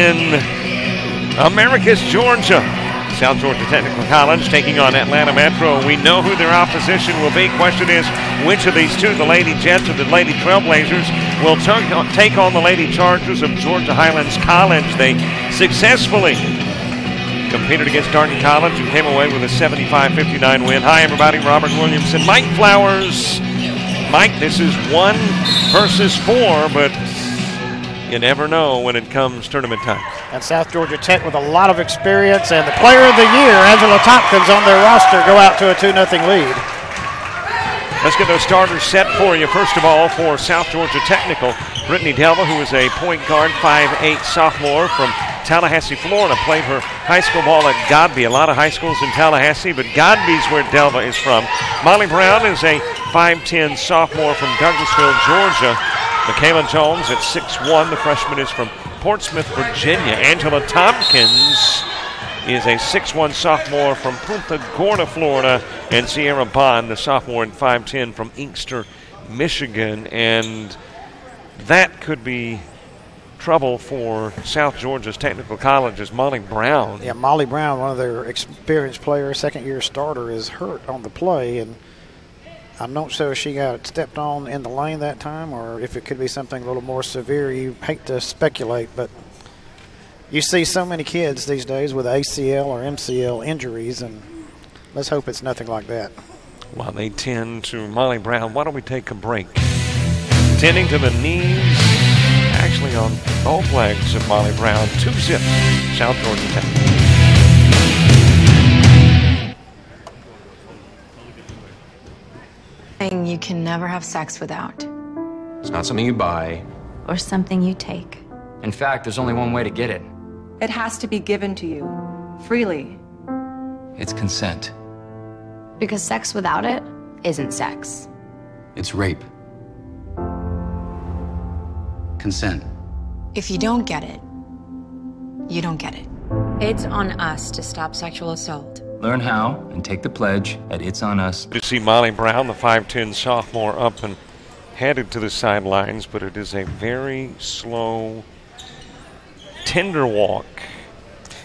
in Americus, Georgia. South Georgia Technical College taking on Atlanta Metro. We know who their opposition will be. Question is, which of these two, the Lady Jets or the Lady Trailblazers, will take on the Lady Chargers of Georgia Highlands College? They successfully competed against Darton College and came away with a 75-59 win. Hi, everybody. Robert Williamson, Mike Flowers. Mike, this is 1 versus 4, but you never know when it comes tournament time. And South Georgia Tech with a lot of experience, and the player of the year, Angela Tompkins, on their roster, go out to a 2-0 lead. Let's get those starters set for you. First of all, for South Georgia Technical, Brittany Delva, who is a point guard, 5'8" sophomore from Tallahassee, Florida, played her high school ball at Godby. A lot of high schools in Tallahassee, but Godby's where Delva is from. Molly Brown is a 5'10" sophomore from Douglasville, Georgia. Michaela Jones at 6'1", the freshman is from Portsmouth, Virginia. Angela Tompkins is a 6'1" sophomore from Punta Gorda, Florida. And Sierra Bond, the sophomore and 5'10" from Inkster, Michigan. And that could be trouble for South Georgia's Technical College's Molly Brown. Yeah, Molly Brown, one of their experienced players, second-year starter, is hurt on the play, and I'm not sure if she got stepped on in the lane that time or if it could be something a little more severe. You hate to speculate, but you see so many kids these days with ACL or MCL injuries, and let's hope it's nothing like that. While they tend to Molly Brown, why don't we take a break? Tending to the knees, actually on both legs of Molly Brown. 2-zip, South Georgia Tech. You can never have sex without. It's not something you buy. Or something you take. In fact, there's only one way to get it. It has to be given to you, freely. It's consent. Because sex without it isn't sex. It's rape. Consent. If you don't get it, you don't get it. It's on us to stop sexual assault. Learn how and take the pledge at It's On Us. You see Molly Brown, the 5'10" sophomore, up and headed to the sidelines, but it is a very slow, tender walk.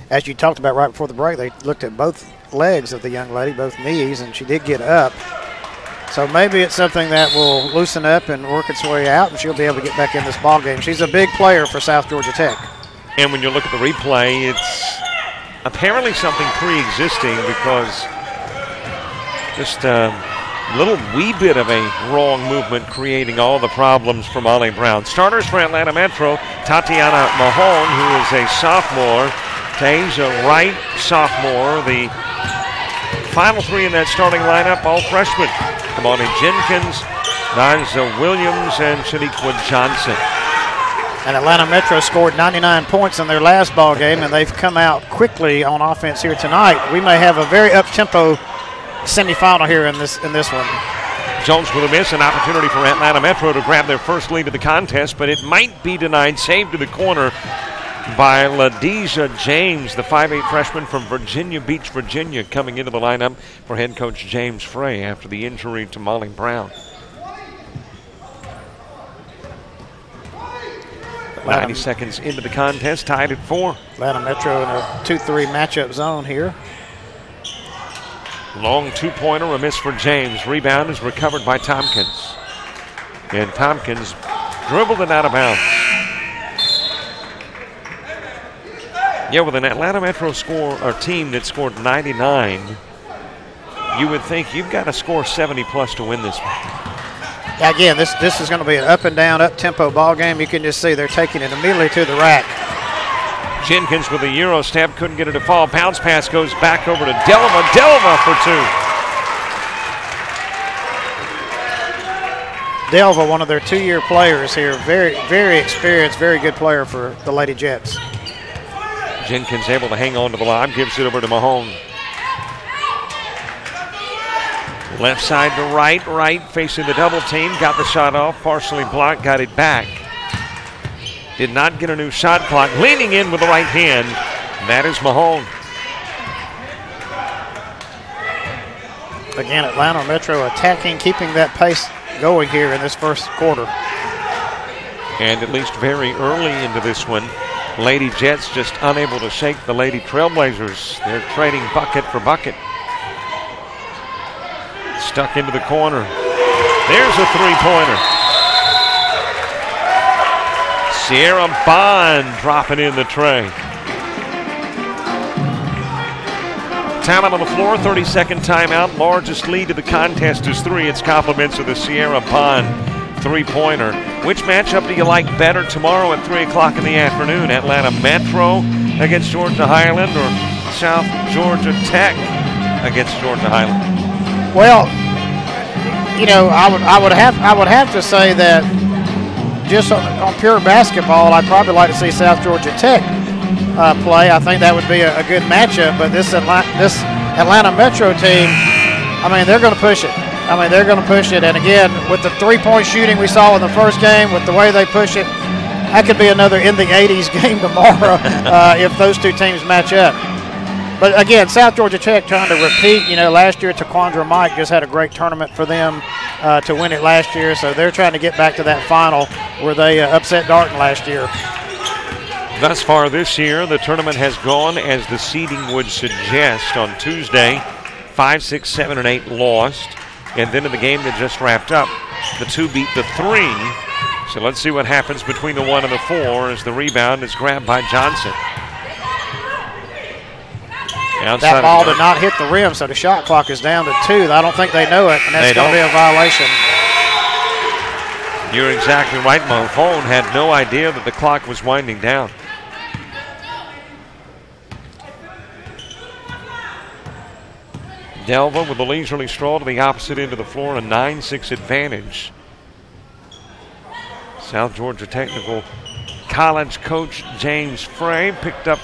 As you talked about right before the break, they looked at both legs of the young lady, both knees, and she did get up. So maybe it's something that will loosen up and work its way out, and she'll be able to get back in this ball game. She's a big player for South Georgia Tech. And when you look at the replay, it's apparently something pre-existing, because just a little wee bit of a wrong movement creating all the problems for Molly Brown. Starters for Atlanta Metro, Tatiana Mahone, who is a sophomore, Tasia Wright, sophomore. The final three in that starting lineup, all freshmen. Kamani Jenkins, Narza Williams, and Shaniqua Johnson. And Atlanta Metro scored 99 points in their last ball game, and they've come out quickly on offense here tonight. We may have a very up-tempo semifinal here in this one. Jones with a miss, an opportunity for Atlanta Metro to grab their first lead of the contest, but it might be denied. Saved to the corner by LaDeja James, the 5'8" freshman from Virginia Beach, Virginia, coming into the lineup for head coach James Frey after the injury to Molly Brown. 90 seconds into the contest, tied at 4. Atlanta Metro in a 2-3 matchup zone here. Long two-pointer, a miss for James. Rebound is recovered by Tompkins. And Tompkins dribbled it out of bounds. Yeah, with an Atlanta Metro team that scored 99, you would think you've got to score 70+ to win this one. Again, this is going to be an up-and-down, up-tempo ball game. You can just see they're taking it immediately to the rack. Jenkins with a Euro step, couldn't get it to fall. Bounce pass goes back over to Delva. Delva for 2. Delva, one of their 2-year players here. Very, very experienced, very good player for the Lady Jets. Jenkins able to hang on to the lob, gives it over to Mahone. Left side to right, facing the double team. Got the shot off, partially blocked, got it back. Did not get a new shot clock. Leaning in with the right hand, that is Mahone. Again, Atlanta Metro attacking, keeping that pace going here in this first quarter. And at least very early into this one, Lady Jets just unable to shake the Lady Trailblazers. They're trading bucket for bucket. Stuck into the corner. There's a three-pointer. Sierra Bond dropping in the tray. Timeout on the floor, 30-second timeout. Largest lead of the contest is 3. It's compliments of the Sierra Bond three-pointer. Which matchup do you like better tomorrow at 3 o'clock in the afternoon? Atlanta Metro against Georgia Highland or South Georgia Tech against Georgia Highland? Well, you know, I would have to say that just on pure basketball, I'd probably like to see South Georgia Tech play. I think that would be a good matchup. But this Atlanta Metro team, I mean, they're going to push it. They're going to push it. And again, with the three-point shooting we saw in the first game, with the way they push it, that could be another in the 80s game tomorrow if those two teams match up. But again, South Georgia Tech trying to repeat. You know, last year Taquandra Mike just had a great tournament for them to win it last year. So they're trying to get back to that final where they upset Darton last year. Thus far this year, the tournament has gone as the seeding would suggest. On Tuesday, 5, 6, 7, and 8 lost. And then in the game that just wrapped up, the 2 beat the 3. So let's see what happens between the 1 and the 4 as the rebound is grabbed by Johnson. Outside that ball did not hit the rim, so the shot clock is down to 2. I don't think they know it, and that's going to be a violation. You're exactly right. Mahone had no idea that the clock was winding down. Delva with a leisurely stroll to the opposite end of the floor, a 9-6 advantage. South Georgia Technical College coach James Frey picked up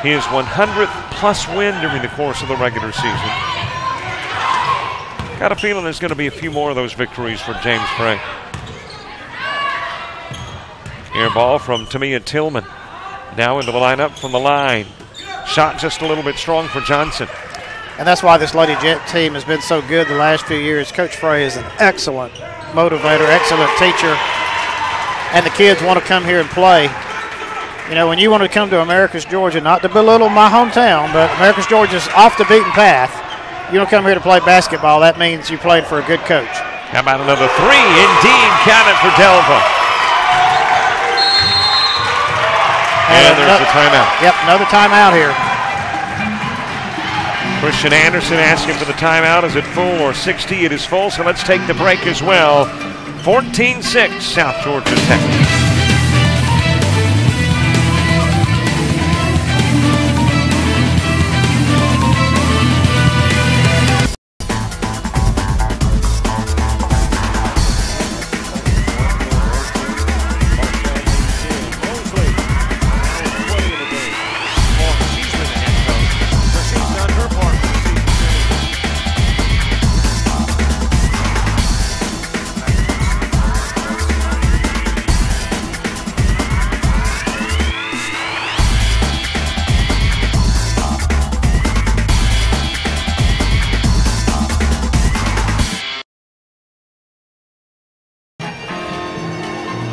his 100th plus win during the course of the regular season. Got a feeling there's going to be a few more of those victories for James Frey. Air ball from Tamia Tillman. Now into the lineup from the line. Shot just a little bit strong for Johnson. And that's why this Lady Jet team has been so good the last few years. Coach Frey is an excellent motivator, excellent teacher, and the kids want to come here and play. You know, when you want to come to Americus, Georgia, not to belittle my hometown, but Americus, Georgia's off the beaten path. You don't come here to play basketball. That means you played for a good coach. How about another 3? Indeed, count it for Delva. And there's the timeout. Yep, another timeout here. Christian Anderson asking for the timeout. Is it full or 60? It is full, so let's take the break as well. 14-6, South Georgia Tech.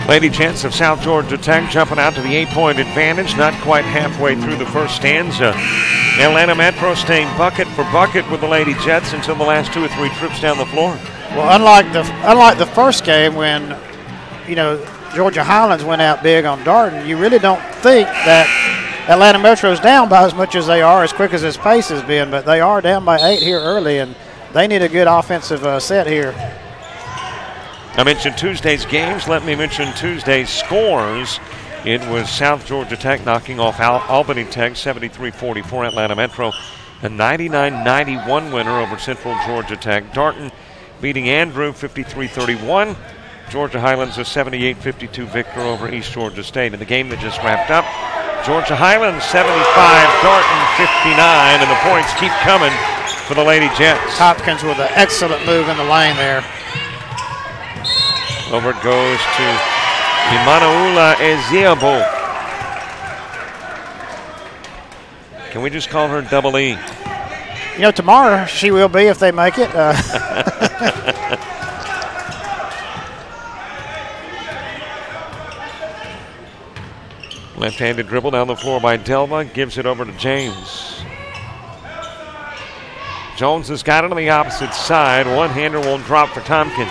Lady Jets of South Georgia Tech jumping out to the 8-point advantage, not quite halfway through the first stanza. Atlanta Metro staying bucket for bucket with the Lady Jets until the last 2 or 3 trips down the floor. Well, unlike the first game when, you know, Georgia Highlands went out big on Darton, you really don't think that Atlanta Metro's down by as much as they are, as quick as this pace has been, but they are down by 8 here early, and they need a good offensive set here. I mentioned Tuesday's games. Let me mention Tuesday's scores. It was South Georgia Tech knocking off Albany Tech 73-44. Atlanta Metro a 99-91 winner over Central Georgia Tech. Darton beating Andrew 53-31. Georgia Highlands a 78-52 victor over East Georgia State. In the game that just wrapped up, Georgia Highlands 75, Darton 59, and the points keep coming for the Lady Jets. Hopkins with an excellent move in the lane there. Over it goes to Imanaula Eziabo. Can we just call her Double E? You know, tomorrow she will be if they make it. Left-handed dribble down the floor by Delva, gives it over to James. Jones has got it on the opposite side. One-hander won't drop for Tompkins.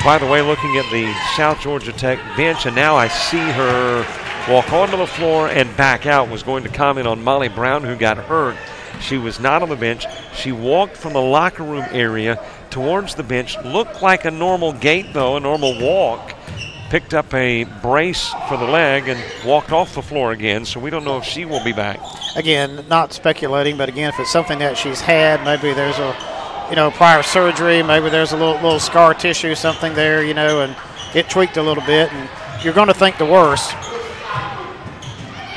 By the way, looking at the South Georgia Tech bench, and now I see her walk onto the floor and back out. Was going to comment on Molly Brown, who got hurt. She was not on the bench. She walked from the locker room area towards the bench. Looked like a normal gait, though, a normal walk. Picked up a brace for the leg and walked off the floor again, so we don't know if she will be back. Again, not speculating, but again, if it's something that she's had, maybe there's a prior surgery, maybe there's a little scar tissue, something there, and it tweaked a little bit, and you're going to think the worst.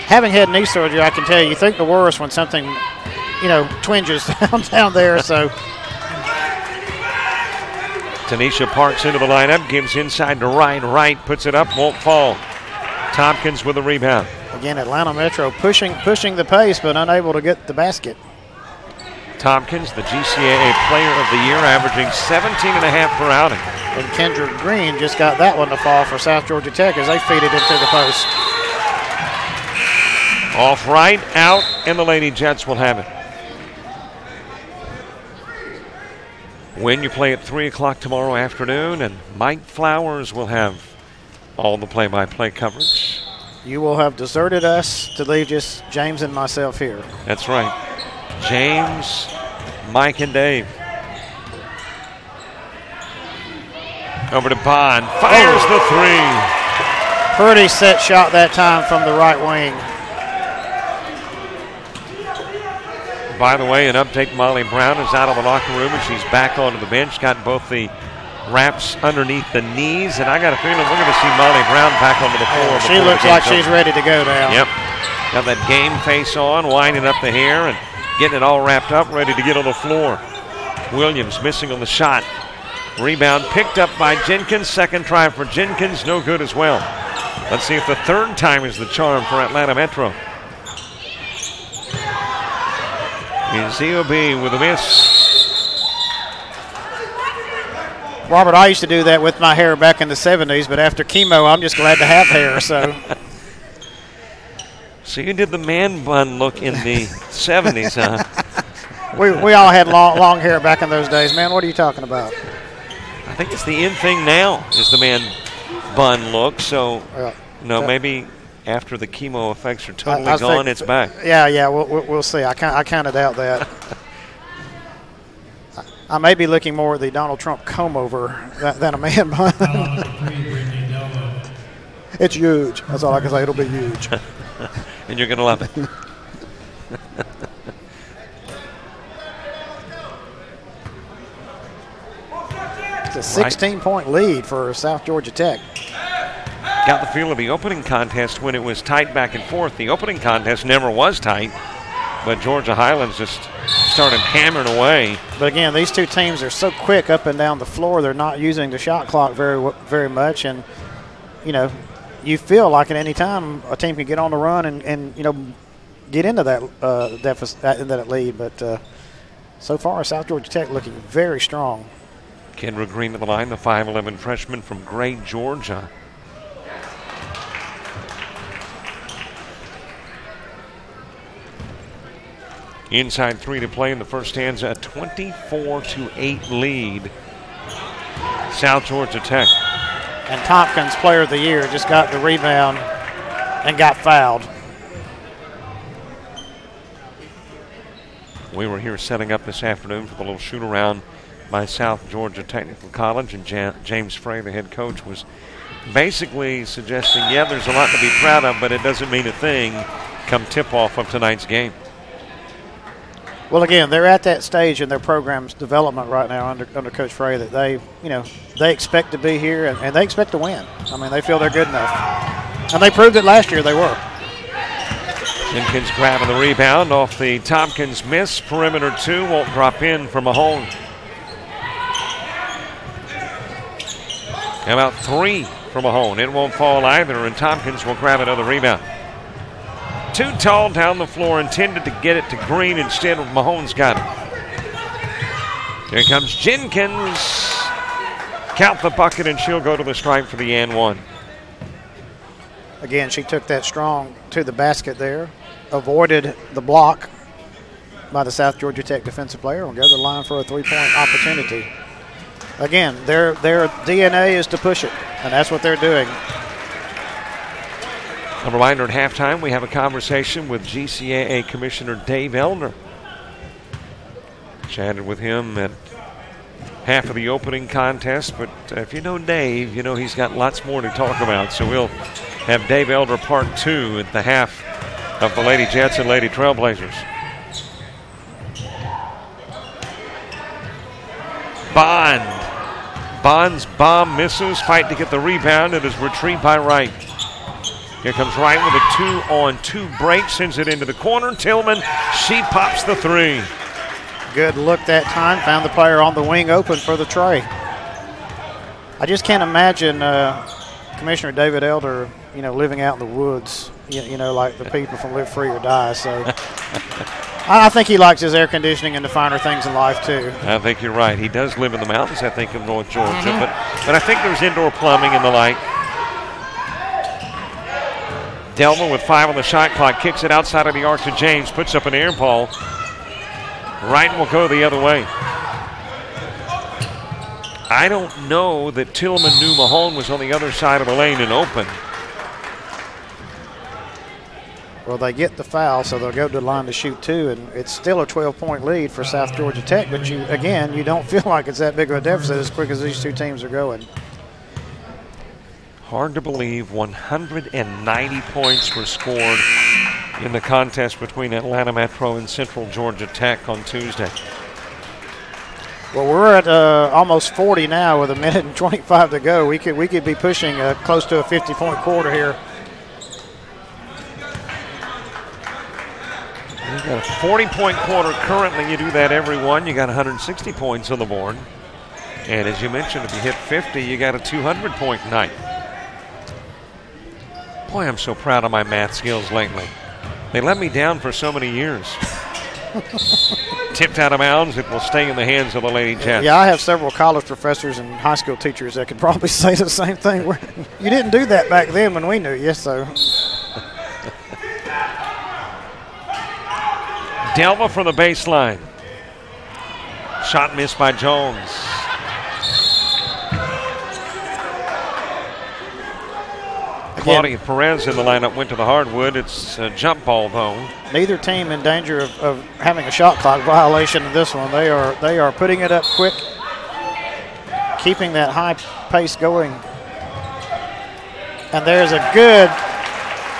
Having had knee surgery, I can tell you think the worst when something, twinges down there, so. Tanisha Parks into the lineup, gives inside to Wright, puts it up, won't fall. Tompkins with a rebound. Again, Atlanta Metro pushing the pace, but unable to get the basket. Tompkins, the GCAA Player of the Year, averaging 17.5 per outing. And Kendra Green just got that one to fall for South Georgia Tech as they feed it into the post. Off right, out, and the Lady Jets will have it. When you play at 3 o'clock tomorrow afternoon, and Mike Flowers will have all the play-by-play coverage. You will have deserted us to leave just James and myself here. That's right. James, Mike, and Dave. Over to Bond. Fires the three. Pretty set shot that time from the right wing. By the way, an update, Molly Brown is out of the locker room and she's back onto the bench. Got both the wraps underneath the knees, and I got a feeling we're going to see Molly Brown back onto the floor. She looks like she's ready to go now. Yep. Got that game face on, winding up the hair and getting it all wrapped up, ready to get on the floor. Williams missing on the shot. Rebound picked up by Jenkins. Second try for Jenkins, no good as well. Let's see if the third time is the charm for Atlanta Metro. ZOB with a miss. Robert, I used to do that with my hair back in the 70s, but after chemo, I'm just glad to have hair. So you did the man bun look in the 70s, huh? We all had long hair back in those days, man. What are you talking about? I think it's the in thing now is the man bun look. So, maybe after the chemo effects are totally gone, it's back. Yeah, we'll see. I kind of doubt that. I may be looking more at the Donald Trump comb-over than a man bun. It's huge. That's all I can say. It'll be huge. And you're going to love it. It's a 16-point lead for South Georgia Tech. Got the feel of the opening contest when it was tight back and forth. The opening contest never was tight, but Georgia Highlands just started hammering away. But again, these two teams are so quick up and down the floor. They're not using the shot clock very much, and you feel like at any time a team can get on the run and get into that deficit, into that lead. But so far, South Georgia Tech looking very strong. Kendra Green at the line, the 5'11 freshman from Gray, Georgia. Inside three to play in the first stanza, a 24-8 lead. South Georgia Tech. And Tompkins, Player of the Year, just got the rebound and got fouled. We were here setting up this afternoon for the little shoot-around by South Georgia Technical College, and James Frey, the head coach, was basically suggesting, there's a lot to be proud of, but it doesn't mean a thing come tip-off of tonight's game. Well, again, they're at that stage in their program's development right now under Coach Frey that they expect to be here and they expect to win. I mean, they feel they're good enough. And they proved it last year they were. Jenkins grabbing the rebound off the Tompkins miss. Perimeter two won't drop in for Mahone. How about three for Mahone? It won't fall either, and Tompkins will grab another rebound. Too tall down the floor, intended to get it to Green. Instead, Mahone's got it. Here comes Jenkins. count the bucket, and she'll go to the stripe for the and one. Again, she took that strong to the basket there, avoided the block by the South Georgia Tech defensive player, and go to the line for a three-point opportunity. Again, their DNA is to push it, and that's what they're doing. A reminder at halftime, we have a conversation with GCAA Commissioner Dave Elder. Chatted with him at half of the opening contest, but if you know Dave, you know he's got lots more to talk about. So we'll have Dave Elder part 2 at the half of the Lady Jets and Lady Trailblazers. Bond's bomb misses, fight to get the rebound. It is retrieved by Wright. Here comes Wright with a 2-on-2 break, sends it into the corner. Tillman, she pops the three. Good look that time, found the player on the wing open for the tray. I just can't imagine Commissioner David Elder, living out in the woods, like the people from Live Free or Die. So I think he likes his air conditioning and the finer things in life too. I think you're right. He does live in the mountains, I think, of North Georgia, but I think there's indoor plumbing and the like. Delma with 5 on the shot clock, kicks it outside of the arc to James, puts up an air ball. Wright will go the other way. I don't know that Tillman knew Mahone was on the other side of the lane and open. Well, they get the foul, so they'll go to the line to shoot 2, and it's still a 12-point lead for South Georgia Tech, but you don't feel like it's that big of a deficit as quick as these two teams are going. Hard to believe 190 points were scored in the contest between Atlanta Metro and Central Georgia Tech on Tuesday. Well, we're at almost 40 now with 1:25 to go. We could be pushing close to a 50-point quarter here. You got a 40-point quarter currently. You do that every one. You got 160 points on the board. And as you mentioned, if you hit 50, you got a 200-point night. Boy, I'm so proud of my math skills lately. They let me down for so many years. Tipped out of bounds, it will stay in the hands of the Lady Jets. Yeah, I have several college professors and high school teachers that could probably say the same thing. You didn't do that back then when we knew you, so. Delva from the baseline. Shot missed by Jones. Claudia Perez in the lineup went to the hardwood. It's a jump ball, though. Neither team in danger of having a shot clock violation in this one. They are putting it up quick, keeping that high pace going. And there's a good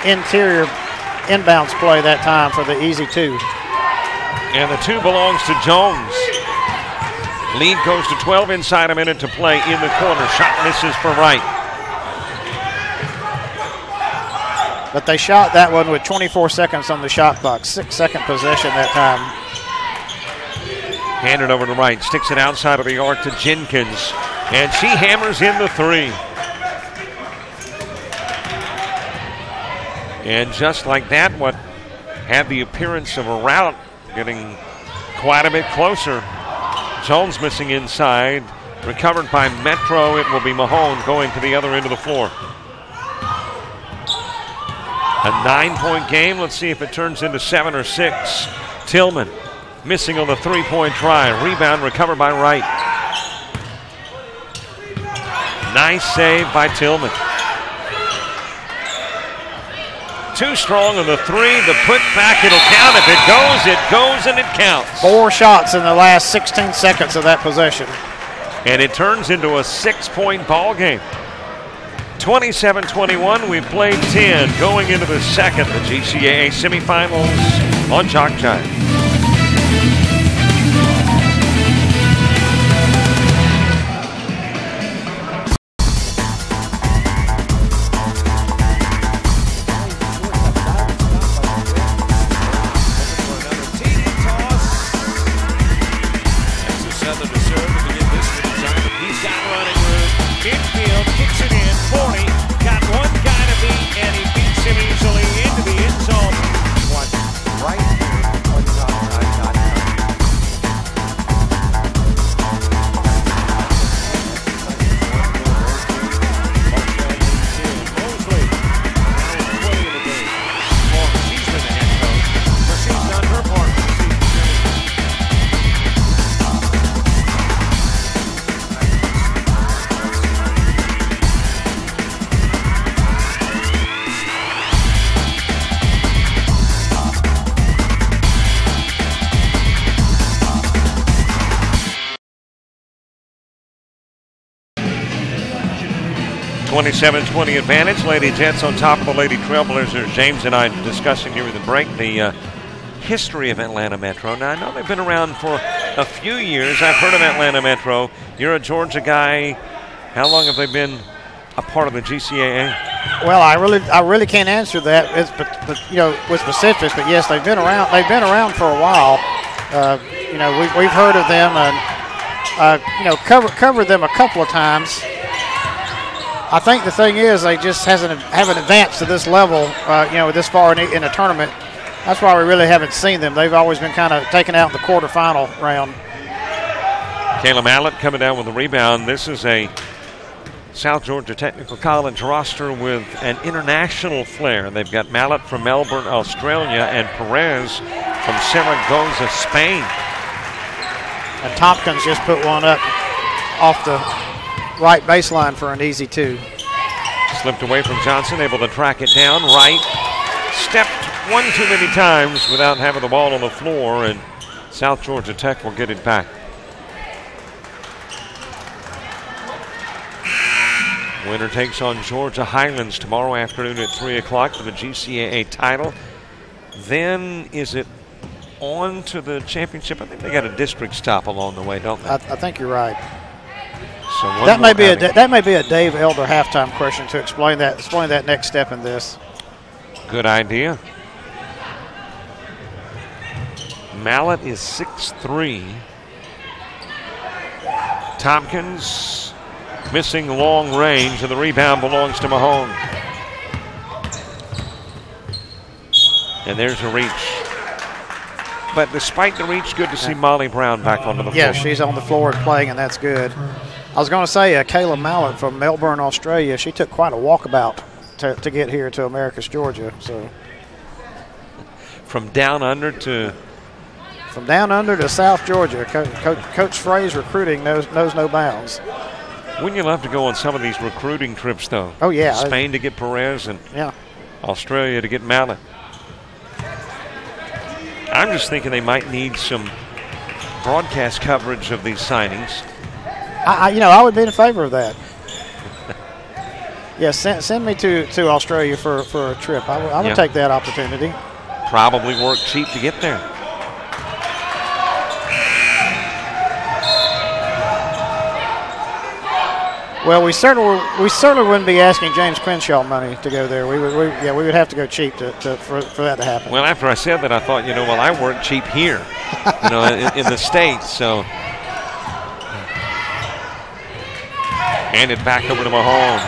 interior inbounds play that time for the easy 2. And the 2 belongs to Jones. Lead goes to 12 inside a minute to play in the corner. Shot misses for Wright. But they shot that one with 24 seconds on the shot clock. 6-second possession that time. Handed over to Wright. Sticks it outside of the arc to Jenkins. And she hammers in the 3. And just like that, what had the appearance of a rout getting quite a bit closer. Jones missing inside. Recovered by Metro. It will be Mahone going to the other end of the floor. A 9-point game. Let's see if it turns into 7 or 6. Tillman missing on the 3-point try. Rebound recovered by Wright. Nice save by Tillman. Too strong on the 3. The put back, it'll count. If it goes, and it counts. 4 shots in the last 16 seconds of that possession. And it turns into a 6-point ball game. 27-21, we've played 10 going into the second, the GCAA semifinals on Jock Jive. 27-20 advantage. Lady Jets on top of the Lady Trailblazers. James and I discussing during the break the history of Atlanta Metro. Now, I know they've been around for a few years. I've heard of Atlanta Metro. You're a Georgia guy. How long have they been a part of the GCAA? Well, I really can't answer that, but you know, with specifics. But yes, they've been around. They've been around for a while. You know, we've heard of them and you know, covered them a couple of times. I think the thing is they just haven't advanced to this level, you know, this far in a tournament. That's why we really haven't seen them. They've always been kind of taken out in the quarterfinal round. Kayla Mallett coming down with the rebound. This is a South Georgia Technical College roster with an international flair. They've got Mallett from Melbourne, Australia, and Perez from Zaragoza, Spain. And Tompkins just put one up off the right baseline for an easy 2. Slipped away from Johnson, able to track it down. Wright stepped one too many times without having the ball on the floor, and South Georgia Tech will get it back. Winner takes on Georgia Highlands tomorrow afternoon at 3 o'clock for the GCAA title. Then is it on to the championship? I think they got a district stop along the way, don't they? I think you're right. So that may be a Dave Elder halftime question to explain that next step in this. Good idea. Mallett is 6'3". Tompkins missing long range, and the rebound belongs to Mahone. And there's a reach. But despite the reach, good to see Molly Brown back onto the floor. Yeah, she's on the floor and playing, and that's good. I was going to say, Kayla Mallett from Melbourne, Australia, she took quite a walkabout to get here to Americus, Georgia. So from down under to South Georgia, Coach Frey's recruiting knows no bounds. Wouldn't you love to go on some of these recruiting trips, though? Oh, yeah. Spain to get Perez and Australia to get Mallett. I'm just thinking they might need some broadcast coverage of these signings. I would be in favor of that. Yeah, send me to Australia for a trip. I would take that opportunity. Probably work cheap to get there. Well, we certainly wouldn't be asking James Crenshaw money to go there. We would have to go cheap for that to happen. Well, after I said that, I thought, I work cheap here, in the States. So, hand it back over to Mahone.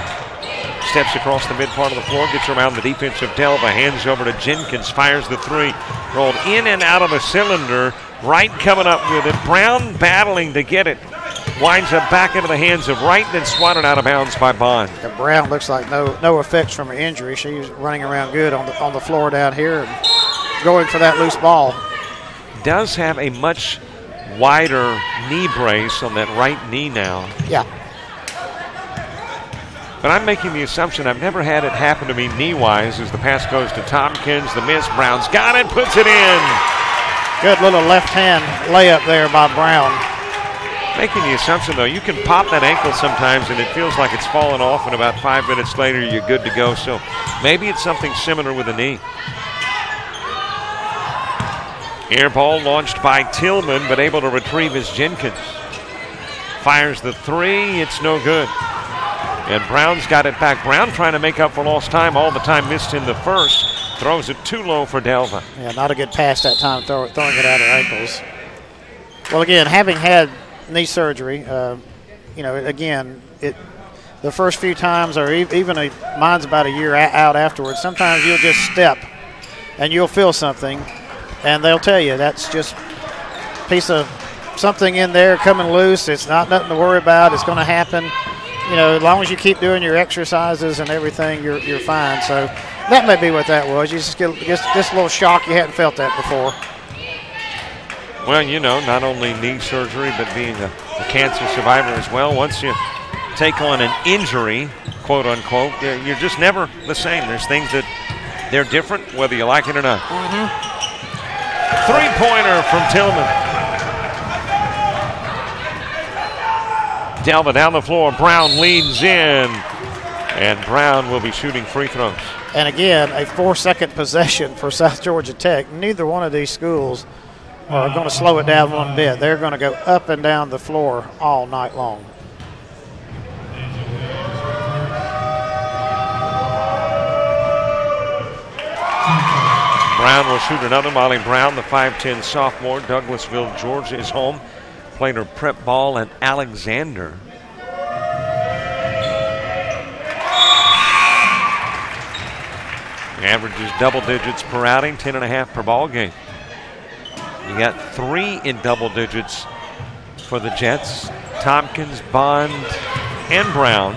Steps across the mid part of the floor, gets around the defensive Delva, hands over to Jenkins, fires the 3, rolled in and out of the cylinder. Wright coming up with it. Brown battling to get it. Winds up back into the hands of Wright, then swatted out of bounds by Bond. And Brown looks like no effects from her injury. She's running around good on the floor down here and going for that loose ball. Does have a much wider knee brace on that right knee now. Yeah. But I'm making the assumption, I've never had it happen to me knee-wise, as the pass goes to Tompkins. The miss, Brown's got it, puts it in. Good little left-hand layup there by Brown. Making the assumption, though, you can pop that ankle sometimes and it feels like it's fallen off, and about 5 minutes later you're good to go. So maybe it's something similar with a knee. Air ball launched by Tillman, but able to retrieve is Jenkins. Fires the 3, it's no good. And Brown's got it back. Brown trying to make up for lost time all the time, missed in the first. Throws it too low for Delva. Yeah, not a good pass that time, throwing it out of ankles. Well, again, having had knee surgery, again, the first few times, or even mine's about a year out afterwards, sometimes you'll just step and you'll feel something, and they'll tell you that's just a piece of something in there coming loose. It's not nothing to worry about. It's going to happen. As long as you keep doing your exercises and everything, you're fine. So that may be what that was. You just get this little shock. You hadn't felt that before. Well, not only knee surgery, but being a cancer survivor as well. Once you take on an injury, quote unquote, you're just never the same. There's things that they're different, whether you like it or not. Mm-hmm. Three-pointer from Tillman. Delva down the floor. Brown leans in. And Brown will be shooting free throws. And again, a 4-second possession for South Georgia Tech. Neither one of these schools are going to slow it down one bit. They're going to go up and down the floor all night long. Brown will shoot another. Molly Brown, the 5'10 sophomore, Douglasville, Georgia, is home. Played her prep ball at Alexander. Averages double digits per outing, 10.5 per ball game. You got 3 in double digits for the Jets. Tompkins, Bond, and Brown.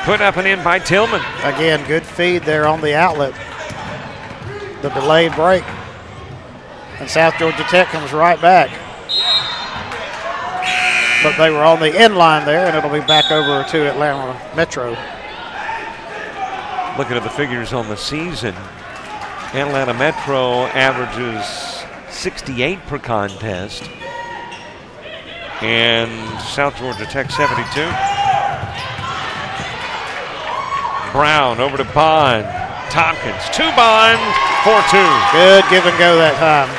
Put up and in by Tillman. Again, good feed there on the outlet. The delayed break. And South Georgia Tech comes right back. But they were on the end line there, and it'll be back over to Atlanta Metro. Looking at the figures on the season, Atlanta Metro averages 68 per contest, and South Georgia Tech 72. Brown over to Bond. Tompkins to Bond, 4-2. Good give and go that time.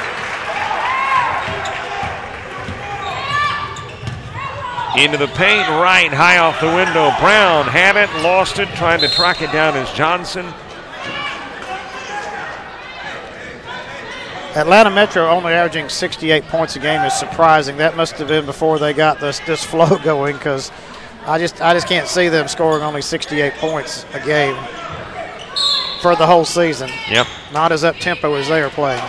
Into the paint, right, high off the window. Brown had it, lost it, trying to track it down as Johnson. Atlanta Metro only averaging 68 points a game is surprising. That must have been before they got this flow going, because I just can't see them scoring only 68 points a game for the whole season. Yep. Not as up-tempo as they are playing.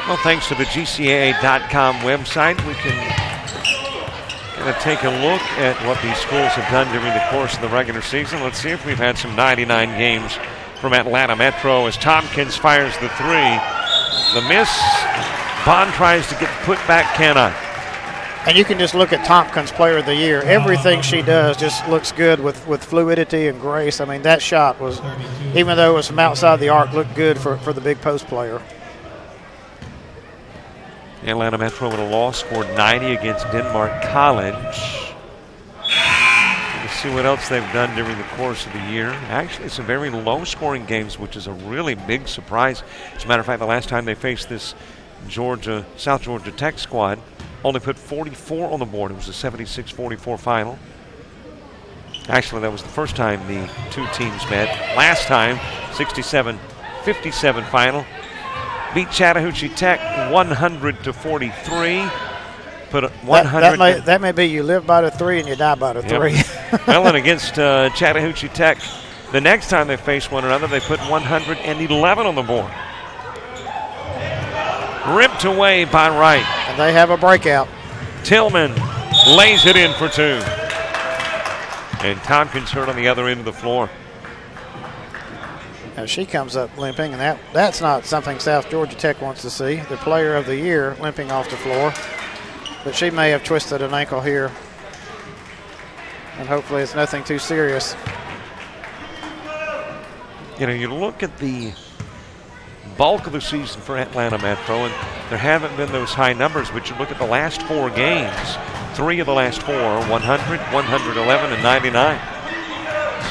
Well, thanks to the GCAA.com website, we can kind of take a look at what these schools have done during the course of the regular season. Let's see if we've had some 99 games from Atlanta Metro as Tompkins fires the 3. The miss. Bond tries to get put back, cannot. And you can just look at Tompkins Player of the Year. Everything she does just looks good with fluidity and grace. I mean, that shot was, even though it was from outside the arc, looked good for the big post player. Atlanta Metro with a loss, scored 90 against Denmark College. Let's see what else they've done during the course of the year. Actually, some very low-scoring games, which is a really big surprise. As a matter of fact, the last time they faced this South Georgia Tech squad, only put 44 on the board. It was a 76-44 final. Actually, that was the first time the two teams met. Last time, 67-57 final. Beat Chattahoochee Tech 100-43. Put 100. That may be you live by the 3 and you die by the 3. Yep. Well, and against Chattahoochee Tech, the next time they faced one another, they put 111 on the board. Ripped away by Wright. And they have a breakout. Tillman lays it in for 2. And Tompkins hurt on the other end of the floor. Now she comes up limping, and that's not something South Georgia Tech wants to see. The Player of the Year limping off the floor. But she may have twisted an ankle here. And hopefully it's nothing too serious. You know, you look at the bulk of the season for Atlanta Metro, and there haven't been those high numbers, but you look at the last 4 games, 3 of the last 4, 100, 111, and 99.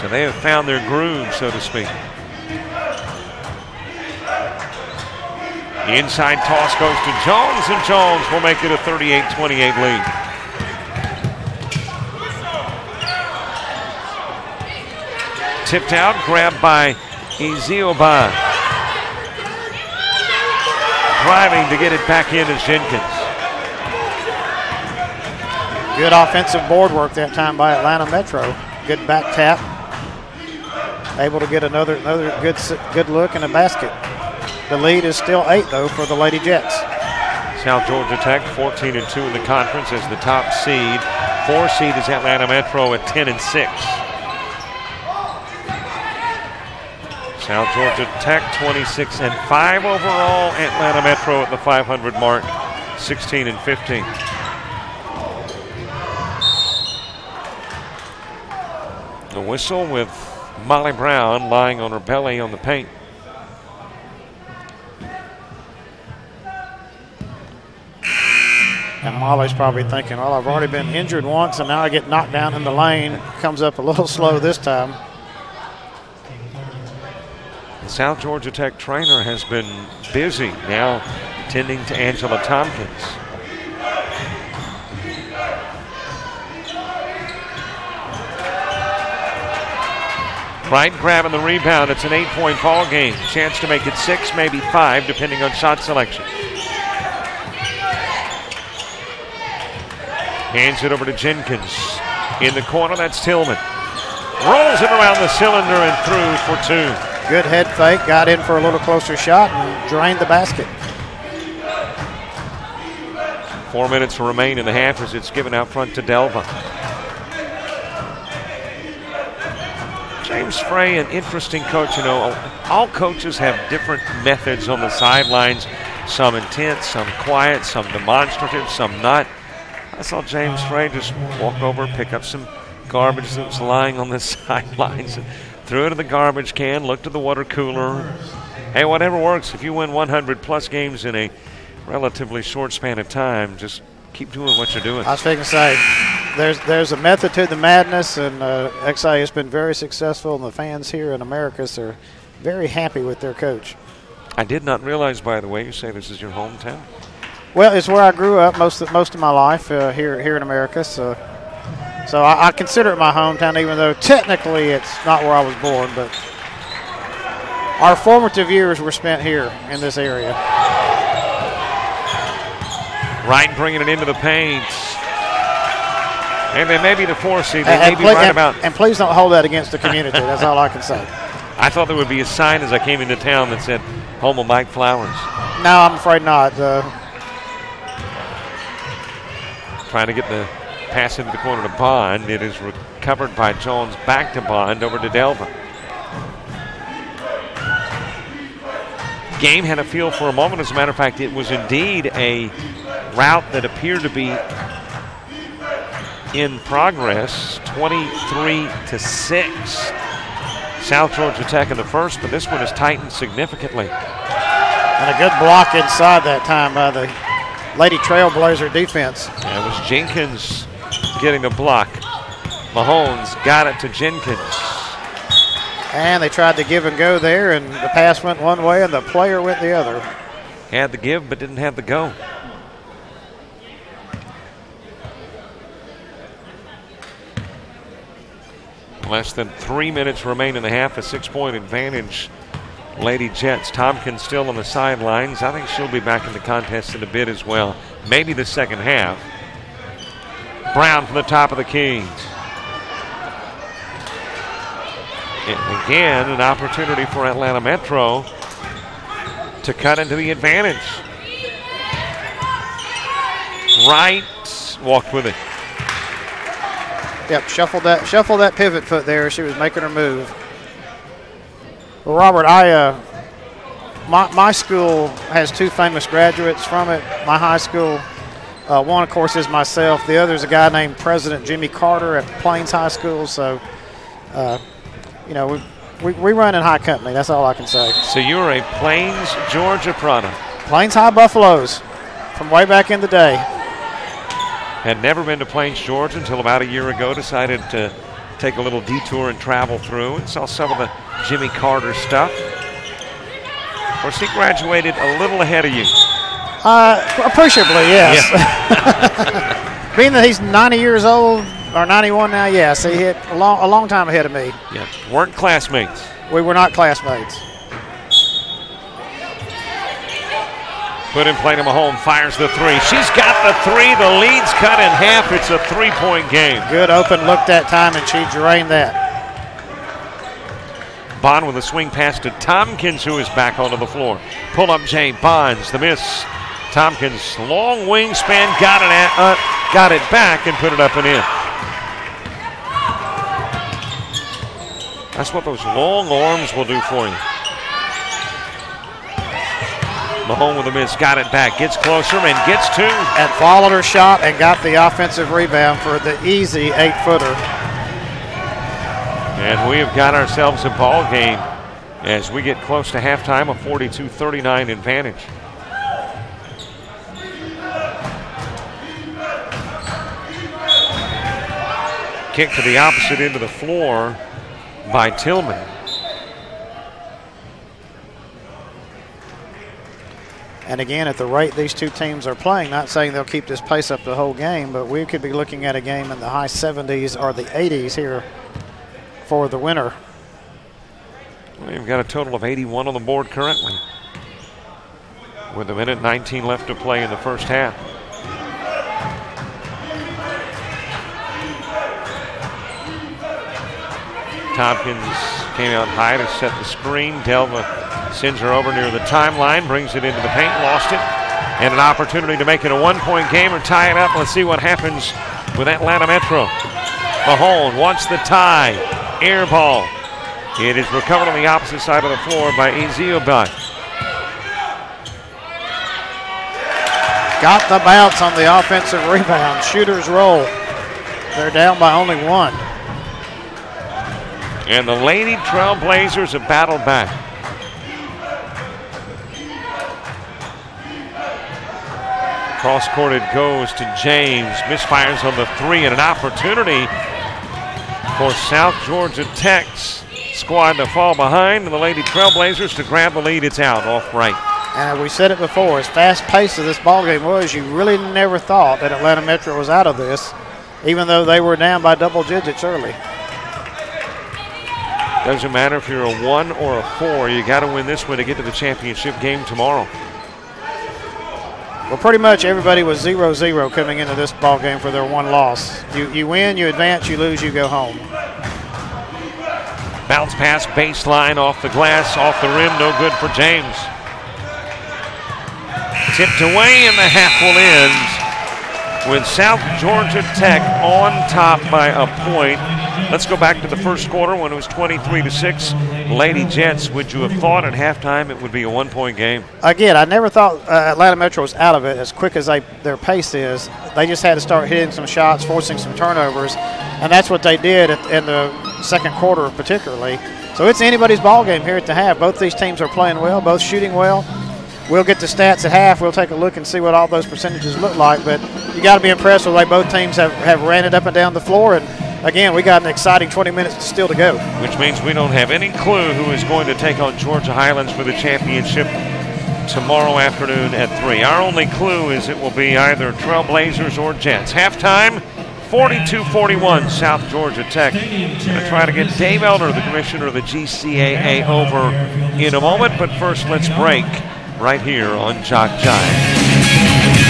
So they have found their groove, so to speak. The inside toss goes to Jones, and Jones will make it a 38-28 lead. Tipped out, grabbed by Ezioba. Driving to get it back in is Jenkins. Good offensive board work that time by Atlanta Metro. Good back tap. Able to get another good look and a basket. The lead is still 8, though, for the Lady Jets. South Georgia Tech 14-2 in the conference as the top seed. 4 seed is Atlanta Metro at 10-6. South Georgia Tech 26-5 overall. Atlanta Metro at the 500 mark, 16-15. The whistle with Molly Brown lying on her belly on the paint. And Molly's probably thinking, well, I've already been injured once, and now I get knocked down in the lane. Comes up a little slow this time. The South Georgia Tech trainer has been busy now tending to Angela Tompkins. Wright grabbing the rebound. It's an 8-point ball game. Chance to make it 6, maybe 5, depending on shot selection. Hands it over to Jenkins. In the corner, that's Tillman. Rolls it around the cylinder and through for 2. Good head fake. Got in for a little closer shot and drained the basket. 4 minutes remain in the half as it's given out front to Delva. James Frey, an interesting coach. You know, all coaches have different methods on the sidelines. Some intense, some quiet, some demonstrative, some not. I saw James Frey just walk over, pick up some garbage that was lying on the sidelines, and threw it in the garbage can, looked at the water cooler. Hey, whatever works. If you win 100-plus games in a relatively short span of time, just keep doing what you're doing. I was thinking to say, there's a method to the madness, and XA has been very successful, and the fans here in America are very happy with their coach. I did not realize, by the way, you say this is your hometown. Well, it's where I grew up most of my life here in America. So I consider it my hometown, even though technically it's not where I was born. But our formative years were spent here in this area. Wright bringing it into the paint. And they may be the 4 seed. They may be right about. And please don't hold that against the community. That's all I can say. I thought there would be a sign as I came into town that said home of Mike Flowers. No, I'm afraid not. Trying to get the pass into the corner to Bond. It is recovered by Jones, back to Bond, over to Delva. Game had a feel for a moment. As a matter of fact, it was indeed a route that appeared to be in progress. 23-6. South Georgia Tech in the first, but this one has tightened significantly. And a good block inside that time by the Lady Trailblazer defense. And it was Jenkins getting the block. Mahomes got it to Jenkins. And they tried to give and go there, and the pass went one way and the player went the other. Had the give but didn't have the go. Less than 3 minutes remain in the half, a 6-point advantage. Lady Jets. Tompkins still on the sidelines. I think she'll be back in the contest in a bit as well. Maybe the second half. Brown from the top of the key. And again, an opportunity for Atlanta Metro to cut into the advantage. Wright walked with it. Yep, shuffle that pivot foot there. She was making her move. Well, Robert, my school has 2 famous graduates from it. My high school, one, of course, is myself. The other is a guy named President Jimmy Carter at Plains High School. So, you know, we run in high company. That's all I can say. So you're a Plains, Georgia product. Plains High Buffaloes from way back in the day. Had never been to Plains, Georgia until about a year ago. Decided to take a little detour and travel through and saw some of the Jimmy Carter stuff. Of course, he graduated a little ahead of you. Appreciably, yes. Yeah. Being that he's 90 years old, or 91 now, yes, he hit a long time ahead of me. Yeah, weren't classmates. We were not classmates. Put in play to Mahomes, fires the 3. She's got the 3. The lead's cut in half. It's a 3-point game. Good open look that time, and she drained that. Bond with a swing pass to Tompkins, who is back onto the floor. Pull up Jay Bonds, the miss. Tompkins, long wingspan, got it back and put it up and in. That's what those long arms will do for you. Mahomes with a miss, got it back, gets closer and gets 2. And followed her shot and got the offensive rebound for the easy 8-footer. And we have got ourselves a ball game as we get close to halftime, a 42-39 advantage. Kick to the opposite end of the floor by Tillman. And again, at the rate these two teams are playing, not saying they'll keep this pace up the whole game, but we could be looking at a game in the high 70s or the 80s here for the winner. We've got a total of 81 on the board currently, with a minute 19 left to play in the first half. Tompkins came out high to set the screen. Delva sends her over near the timeline, brings it into the paint, lost it, and an opportunity to make it a one-point game or tie it up. Let's see what happens with Atlanta Metro. Mahone wants the tie. Air ball. It is recovered on the opposite side of the floor by Eziobai. Got the bounce on the offensive rebound. Shooters roll. They're down by only one. And the Lady Trailblazers have battled back. Cross-court it goes to James. Misfires on the three, and an opportunity for South Georgia Tech's squad to fall behind, and the Lady Trailblazers to grab the lead. It's out off right. And we said it before, as fast-paced as this ballgame was, you really never thought that Atlanta Metro was out of this, even though they were down by double digits early. Doesn't matter if you're a 1 or a 4. You got to win this one to get to the championship game tomorrow. Well, pretty much everybody was 0-0 coming into this ball game for their one loss. You win, you advance, you lose, you go home. Bounce pass, baseline, off the glass, off the rim, no good for James. Tipped away, and the half will end with South Georgia Tech on top by a point. Let's go back to the first quarter when it was 23-6. Lady Jets, would you have thought at halftime it would be a one-point game? Again, I never thought Atlanta Metro was out of it as quick as their pace is. They just had to start hitting some shots, forcing some turnovers, and that's what they did in the second quarter particularly. So it's anybody's ball game here at the half. Both these teams are playing well, both shooting well. We'll get the stats at half. We'll take a look and see what all those percentages look like, but you got to be impressed with the way both teams have ran it up and down the floor. And again, we got an exciting 20 minutes still to go. Which means we don't have any clue who is going to take on Georgia Highlands for the championship tomorrow afternoon at 3. Our only clue is it will be either Trailblazers or Jets. Halftime, 42-41, South Georgia Tech. Going to try to get Dave Elder, the commissioner of the GCAA, over in a moment. But first, let's break right here on Jock Jive.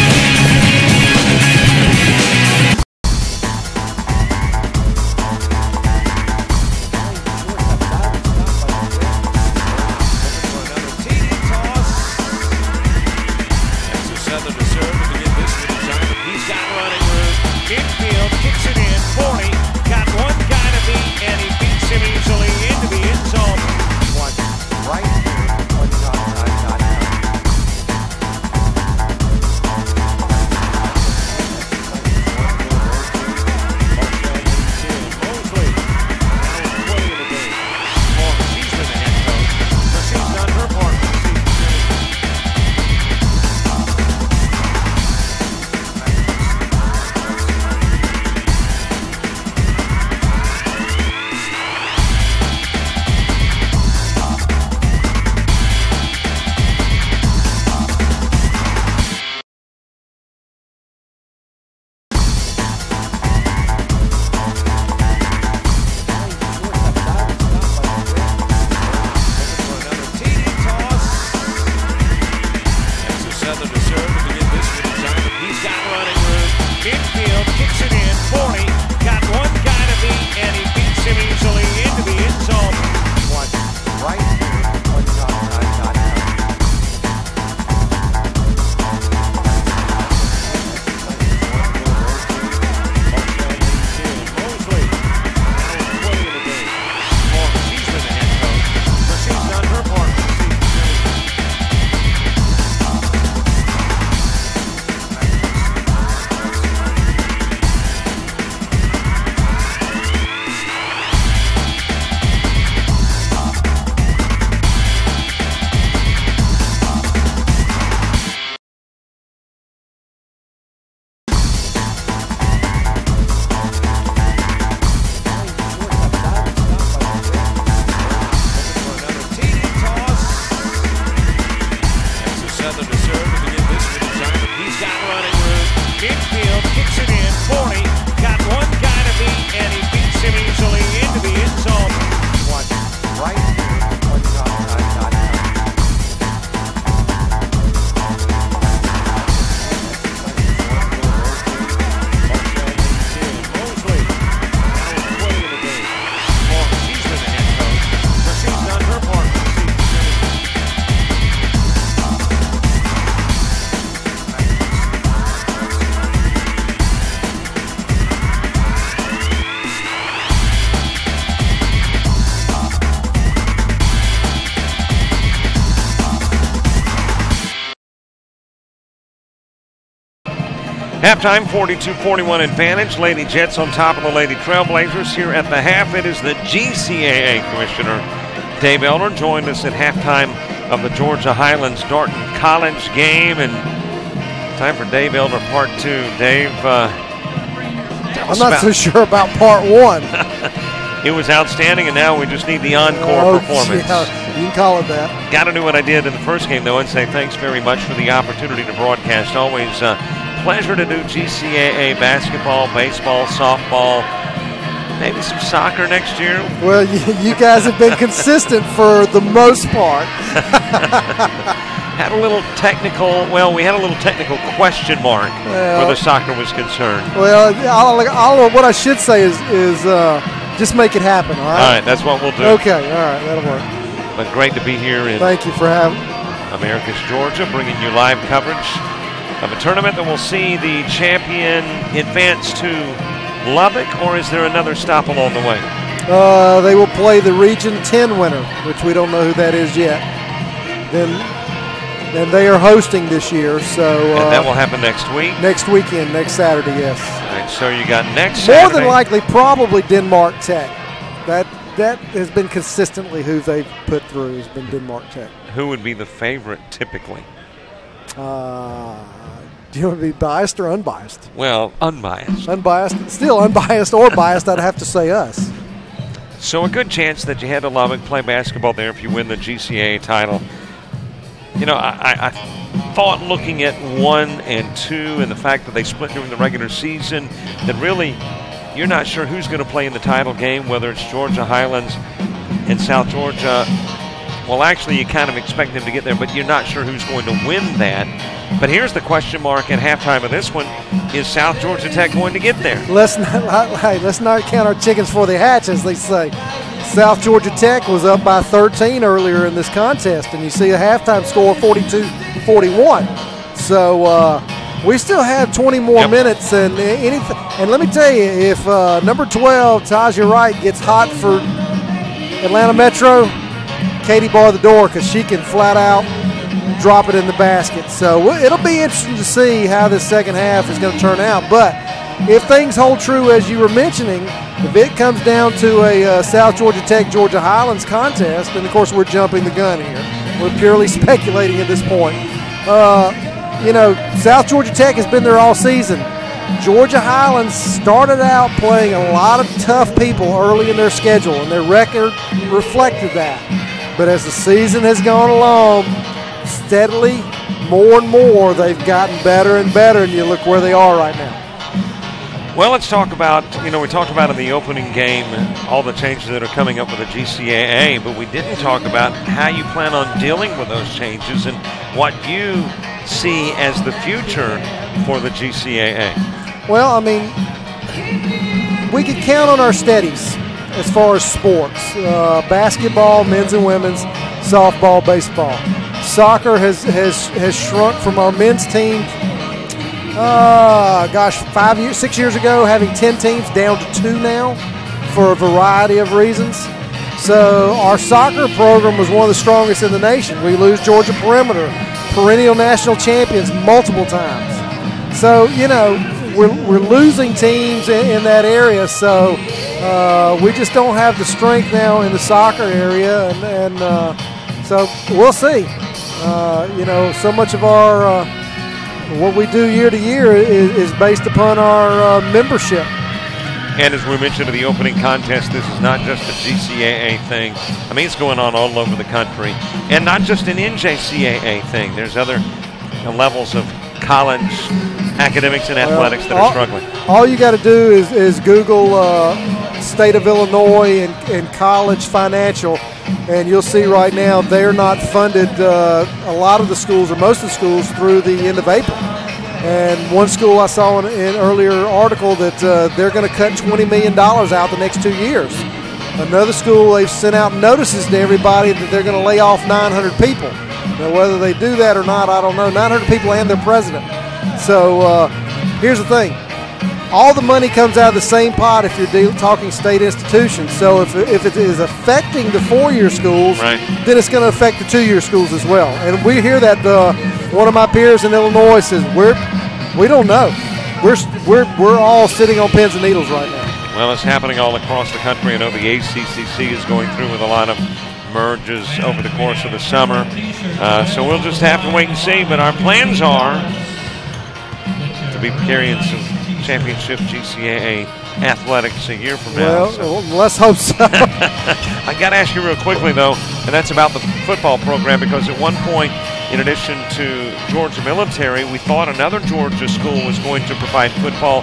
midfield, kicks it in, 40, got one guy to beat, and he beats him easily into the end zone. Watch right here on topside.com. Mosley, now with 20 in the game. Well, she's been the head coach, but she's done her part for the season. Halftime, 42-41 advantage. Lady Jets on top of the Lady Trailblazers. Here at the half, it is the GCAA Commissioner, Dave Elder, joined us at halftime of the Georgia Highlands-Darton College game. And time for Dave Elder Part 2. Dave, I'm not so sure about Part 1. It was outstanding, and now we just need the encore performance. Yeah, you can call it that. Got to do what I did in the first game, though, and say thanks very much for the opportunity to broadcast. Always pleasure to do GCAA basketball, baseball, softball, maybe some soccer next year. Well, you guys have been consistent for the most part. Had a little technical, we had a little technical question mark where the soccer was concerned. Well, what I should say is just make it happen, all right? All right, that's what we'll do. Okay, all right, that'll work. But great to be here in Thank you for having Americus, Georgia, bringing you live coverage of a tournament that will see the champion advance to Lubbock, or is there another stop along the way? They will play the Region 10 winner, which we don't know who that is yet. Then they are hosting this year, so and that will happen next week. Next weekend, next Saturday, yes. All right, so you got next Saturday. More than likely, probably Denmark Tech. That has been consistently who they've put through has been Denmark Tech. Who would be the favorite typically? Do you want to be biased or unbiased? Well, unbiased. Unbiased. Still unbiased or biased, I'd have to say us. So a good chance that you head to Lubbock, play basketball there if you win the GCAA title. You know, I thought looking at 1 and 2 and the fact that they split during the regular season, that really you're not sure who's going to play in the title game, whether it's Georgia Highlands and South Georgia. Well, actually, you kind of expect them to get there, but you're not sure who's going to win that. But here's the question mark at halftime of this one. Is South Georgia Tech going to get there? Let's not count our chickens before they hatch, as they say. South Georgia Tech was up by 13 earlier in this contest, and you see a halftime score 42-41. So we still have 20 more minutes, and anything. And let me tell you, if number 12, Taja Wright, gets hot for Atlanta Metro, Katie bar the door, because she can flat out drop it in the basket. So it'll be interesting to see how this second half is going to turn out. But if things hold true as you were mentioning, if it comes down to a South Georgia Tech Georgia Highlands contest, then of course we're jumping the gun here. We're purely speculating at this point. You know, South Georgia Tech has been there all season. Georgia Highlands started out playing a lot of tough people early in their schedule, and their record reflected that. But as the season has gone along, steadily, more and more, they've gotten better and better, and you look where they are right now. Well, let's talk about, we talked about in the opening game all the changes that are coming up with the GCAA, but we didn't talk about how you plan on dealing with those changes and what you see as the future for the GCAA. Well, I mean, we could count on our steadies as far as sports. Basketball, men's and women's, softball, baseball. Soccer has shrunk from our men's team, 6 years ago, having 10 teams down to 2 now for a variety of reasons. So our soccer program was one of the strongest in the nation. We lose Georgia Perimeter, perennial national champions multiple times. So, we're losing teams in that area. So we just don't have the strength now in the soccer area. And so we'll see. So much of our what we do year to year is based upon our membership. And as we mentioned in the opening contest, this is not just a GCAA thing. I mean, it's going on all over the country. And not just an NJCAA thing. There's other levels of college academics and athletics that are struggling. All you got to do is Google state of Illinois and college financial, and you'll see right now they're not funded, a lot of the schools or most of the schools, through the end of April. And one school I saw in an earlier article that they're going to cut $20 million out the next 2 years. Another school, they've sent out notices to everybody that they're going to lay off 900 people. Now, whether they do that or not, I don't know. 900 people and their president. So here's the thing. All the money comes out of the same pot if you're talking state institutions. So if it is affecting the 4-year schools, right, then it's going to affect the 2-year schools as well. And we hear that one of my peers in Illinois says, we don't know. We're all sitting on pins and needles right now. Well, it's happening all across the country. I know the ACCC is going through with a lot of merges over the course of the summer. So we'll just have to wait and see. But our plans are to be carrying some championship GCAA athletics a year from now. Well, let's hope so. I got to ask you real quickly, though, and that's about the football program, because at one point, in addition to Georgia Military, we thought another Georgia school was going to provide football.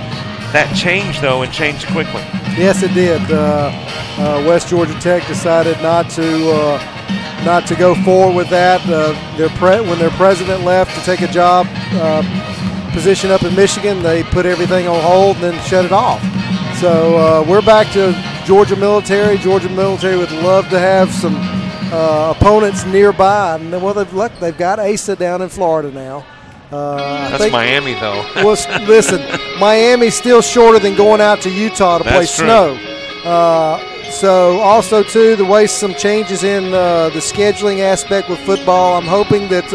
That changed, though, and changed quickly. Yes, it did. West Georgia Tech decided not to go forward with that. When their president left to take a job position up in Michigan, they put everything on hold and then shut it off. So we're back to Georgia Military. Georgia Military would love to have some opponents nearby. And well, they've got ASA down in Florida now. That's Miami, though. Well, listen, Miami's still shorter than going out to Utah to play snow. So also, too, the way some changes in the scheduling aspect with football, I'm hoping that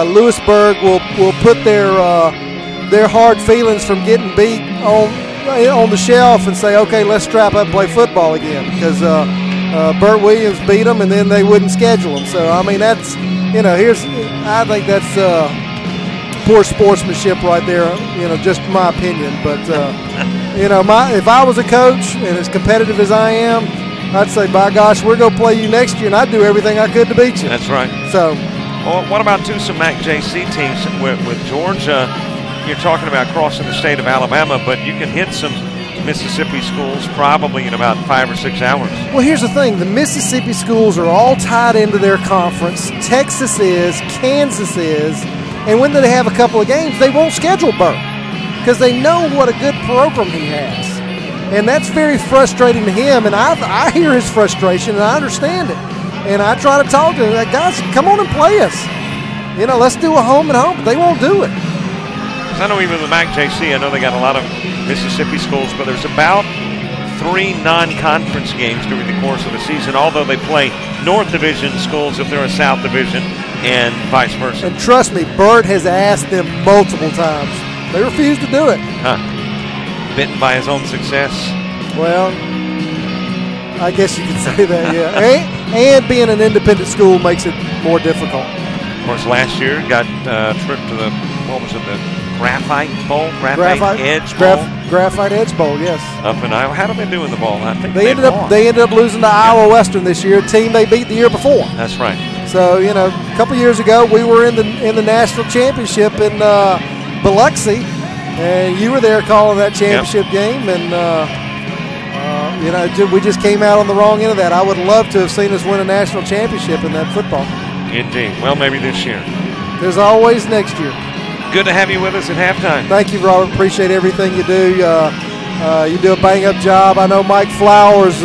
Lewisburg will put their hard feelings from getting beat on the shelf and say, okay, let's strap up and play football again, because Burt Williams beat them and then they wouldn't schedule them. So, I mean, that's, I think that's poor sportsmanship right there, just my opinion. But, if I was a coach and as competitive as I am, I'd say, by gosh, we're going to play you next year, and I'd do everything I could to beat you. That's right. So, well, what about, too, some MAC-JC teams with Georgia? You're talking about crossing the state of Alabama, but you can hit some Mississippi schools probably in about 5 or 6 hours. Well, here's the thing. The Mississippi schools are all tied into their conference. Texas is, Kansas is, and when they have a couple of games, they won't schedule Burt because they know what a good program he has. And that's very frustrating to him, and I hear his frustration, and I understand it. And I try to talk to him, like, guys, come on and play us. Let's do a home and home. But they won't do it. I know even the MAC-JC, I know they got a lot of Mississippi schools, but there's about 3 non-conference games during the course of the season, although they play North Division schools if they're a South Division and vice versa. And trust me, Burt has asked them multiple times. They refuse to do it. Bitten by his own success. Well, I guess you could say that, yeah. And being an independent school makes it more difficult. Of course, last year got a trip to the, the Graphite Bowl? Graphite Edge Bowl? Graphite Edge Bowl, yes. Up in Iowa. How did they do in the bowl? I think they ended up losing to Iowa Western this year, a team they beat the year before. That's right. So, a couple years ago, we were in the national championship in Biloxi, and you were there calling that championship game, and we just came out on the wrong end of that. I would love to have seen us win a national championship in that football. Indeed. Well, maybe this year. There's always next year. Good to have you with us at halftime. Thank you, Robert. Appreciate everything you do. You do a bang-up job. I know Mike Flowers,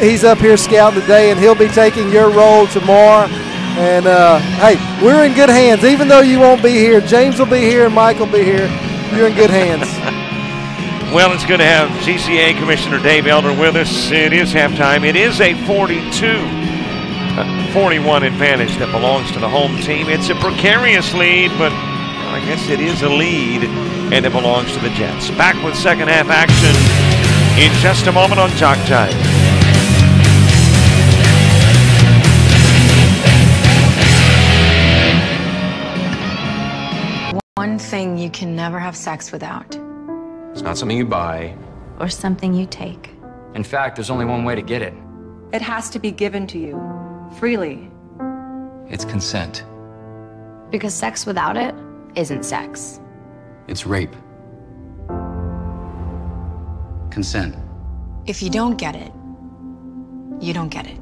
he's up here scouting today, and he'll be taking your role tomorrow. And, hey, we're in good hands. Even though you won't be here, James will be here and Mike will be here. You're in good hands. Well, it's good to have GCAA Commissioner Dave Elder with us. It is halftime. It is a 42-41 advantage that belongs to the home team. It's a precarious lead, but I guess it is a lead, and it belongs to the Jets. Back with second half action in just a moment on Jock Jive. One thing you can never have sex without. It's not something you buy. Or something you take. In fact, there's only one way to get it. It has to be given to you, freely. It's consent. Because sex without it isn't sex. It's rape. Consent. If you don't get it, you don't get it.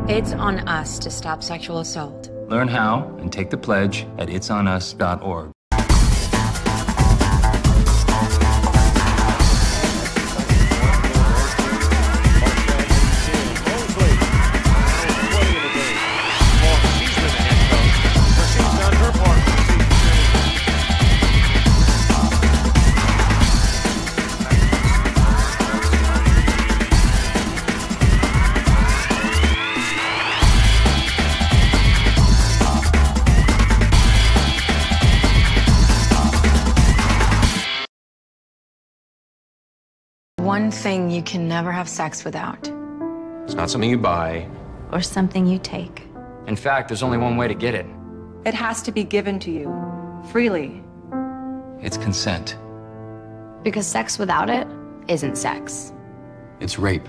It's on us to stop sexual assault. Learn how and take the pledge at itsonus.org. One thing you can never have sex without. It's not something you buy. Or something you take. In fact, there's only one way to get it. It has to be given to you, freely. It's consent. Because sex without it isn't sex. It's rape.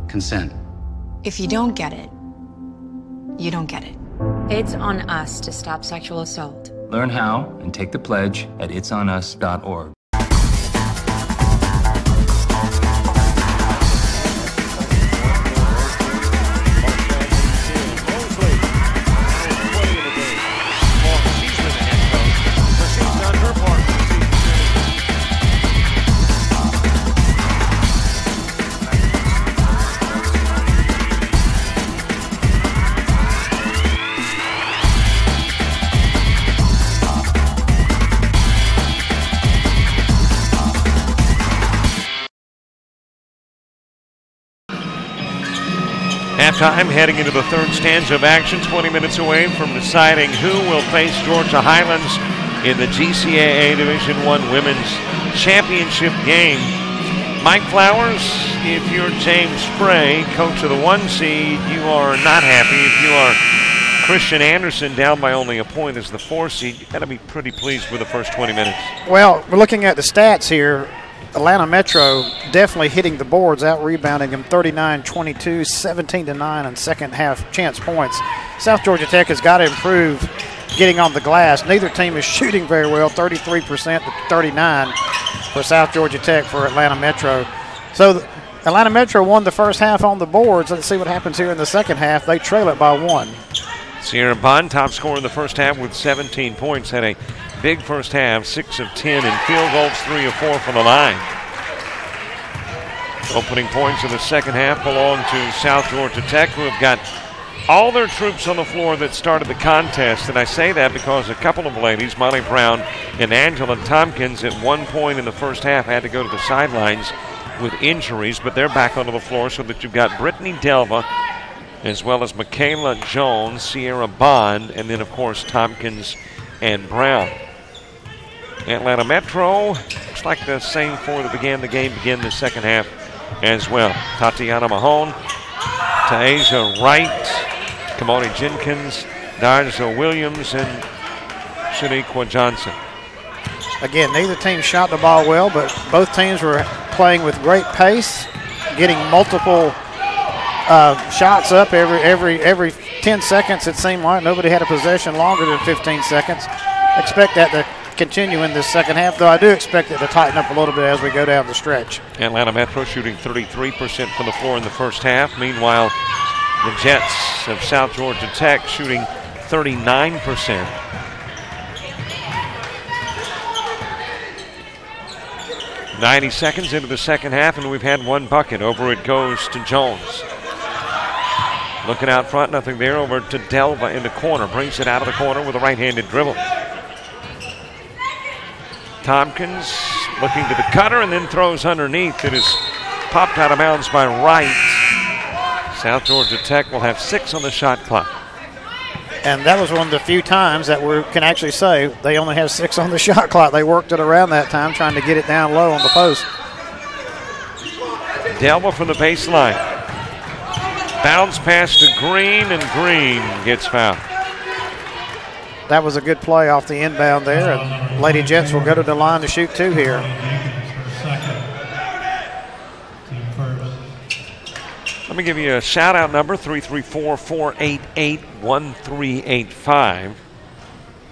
Consent. If you don't get it, you don't get it. It's on us to stop sexual assault. Learn how and take the pledge at itsonus.org. Halftime, heading into the third stanza of action, 20 minutes away from deciding who will face Georgia Highlands in the GCAA Division I Women's Championship game. Mike Flowers, if you're James Spray, coach of the 1 seed, you are not happy. If you are Christian Anderson, down by only a point as the 4 seed, you've got to be pretty pleased with the first 20 minutes. Well, we're looking at the stats here. Atlanta Metro definitely hitting the boards, out-rebounding them 39-22, 17-9 in second-half chance points. South Georgia Tech has got to improve getting on the glass. Neither team is shooting very well, 33% to 39 for South Georgia Tech for Atlanta Metro. So Atlanta Metro won the first half on the boards. Let's see what happens here in the second half. They trail it by 1. Sierra Bond, top scorer in the first half with 17 points, had a big first half, 6 of 10 in field goals, 3 of 4 from the line. Opening points of the second half belong to South Georgia Tech, who have got all their troops on the floor that started the contest. And I say that because a couple of ladies, Molly Brown and Angela Tompkins, at one point in the first half had to go to the sidelines with injuries, but they're back onto the floor, so that you've got Brittany Delva, as well as Michaela Jones, Sierra Bond, and then, of course, Tompkins and Brown. Atlanta Metro, looks like the same four that began the game begin the second half as well. Tatiana Mahone, Taisha Wright, Kamoni Jenkins, Darza Williams, and Shaniqua Johnson. Again, neither team shot the ball well, but both teams were playing with great pace, getting multiple shots up every 10 seconds. It seemed like nobody had a possession longer than 15 seconds. Expect that to continue in this second half, though I do expect it to tighten up a little bit as we go down the stretch. Atlanta Metro shooting 33% from the floor in the first half. Meanwhile, the Jets of South Georgia Tech shooting 39%. .90 seconds into the second half, and we've had one bucket. Over it goes to Jones. Looking out front, nothing there. Over to Delva in the corner. Brings it out of the corner with a right-handed dribble. Tompkins looking to the cutter and then throws underneath. It is popped out of bounds by Wright. South Georgia Tech will have 6 on the shot clock. And that was one of the few times that we can actually say they only have 6 on the shot clock. They worked it around that time, trying to get it down low on the post. Delva from the baseline. Bounce pass to Green, and Green gets fouled. That was a good play off the inbound there. And Lady Jets will go to the line to shoot 2 here. Let me give you a shout-out number, 334-488-1385.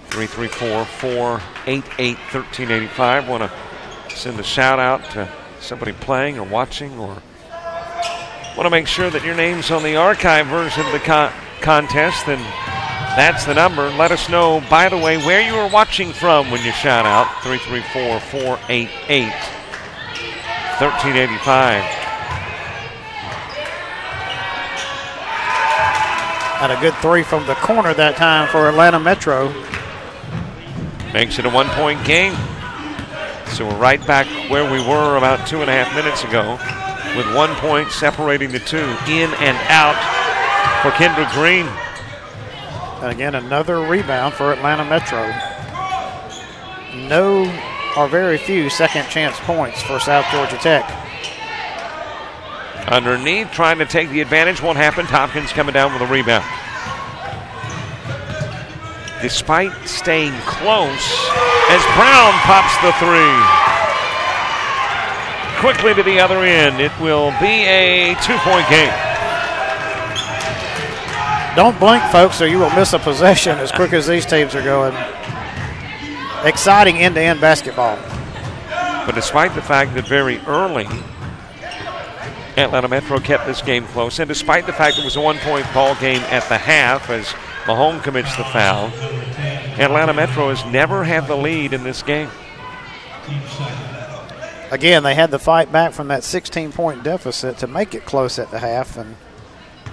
334-488-1385. Want to send a shout-out to somebody playing or watching, or want to make sure that your name's on the archive version of the contest, then that's the number. Let us know, by the way, where you are watching from when you shout out. 334-488-1385. Had a good three from the corner that time for Atlanta Metro. Makes it a 1-point game. So we're right back where we were about 2.5 minutes ago, with 1 point separating the two. In and out for Kendra Green. And again, another rebound for Atlanta Metro. No or very few second chance points for South Georgia Tech. Underneath, trying to take the advantage. Won't happen. Tompkins coming down with a rebound. Despite staying close, as Brown pops the three. Quickly to the other end. It will be a 2-point game. Don't blink, folks, or you will miss a possession as quick as these teams are going. Exciting end-to-end basketball. But despite the fact that very early Atlanta Metro kept this game close, and despite the fact it was a 1-point ball game at the half as Mahone commits the foul, Atlanta Metro has never had the lead in this game. Again, they had to fight back from that 16-point deficit to make it close at the half, and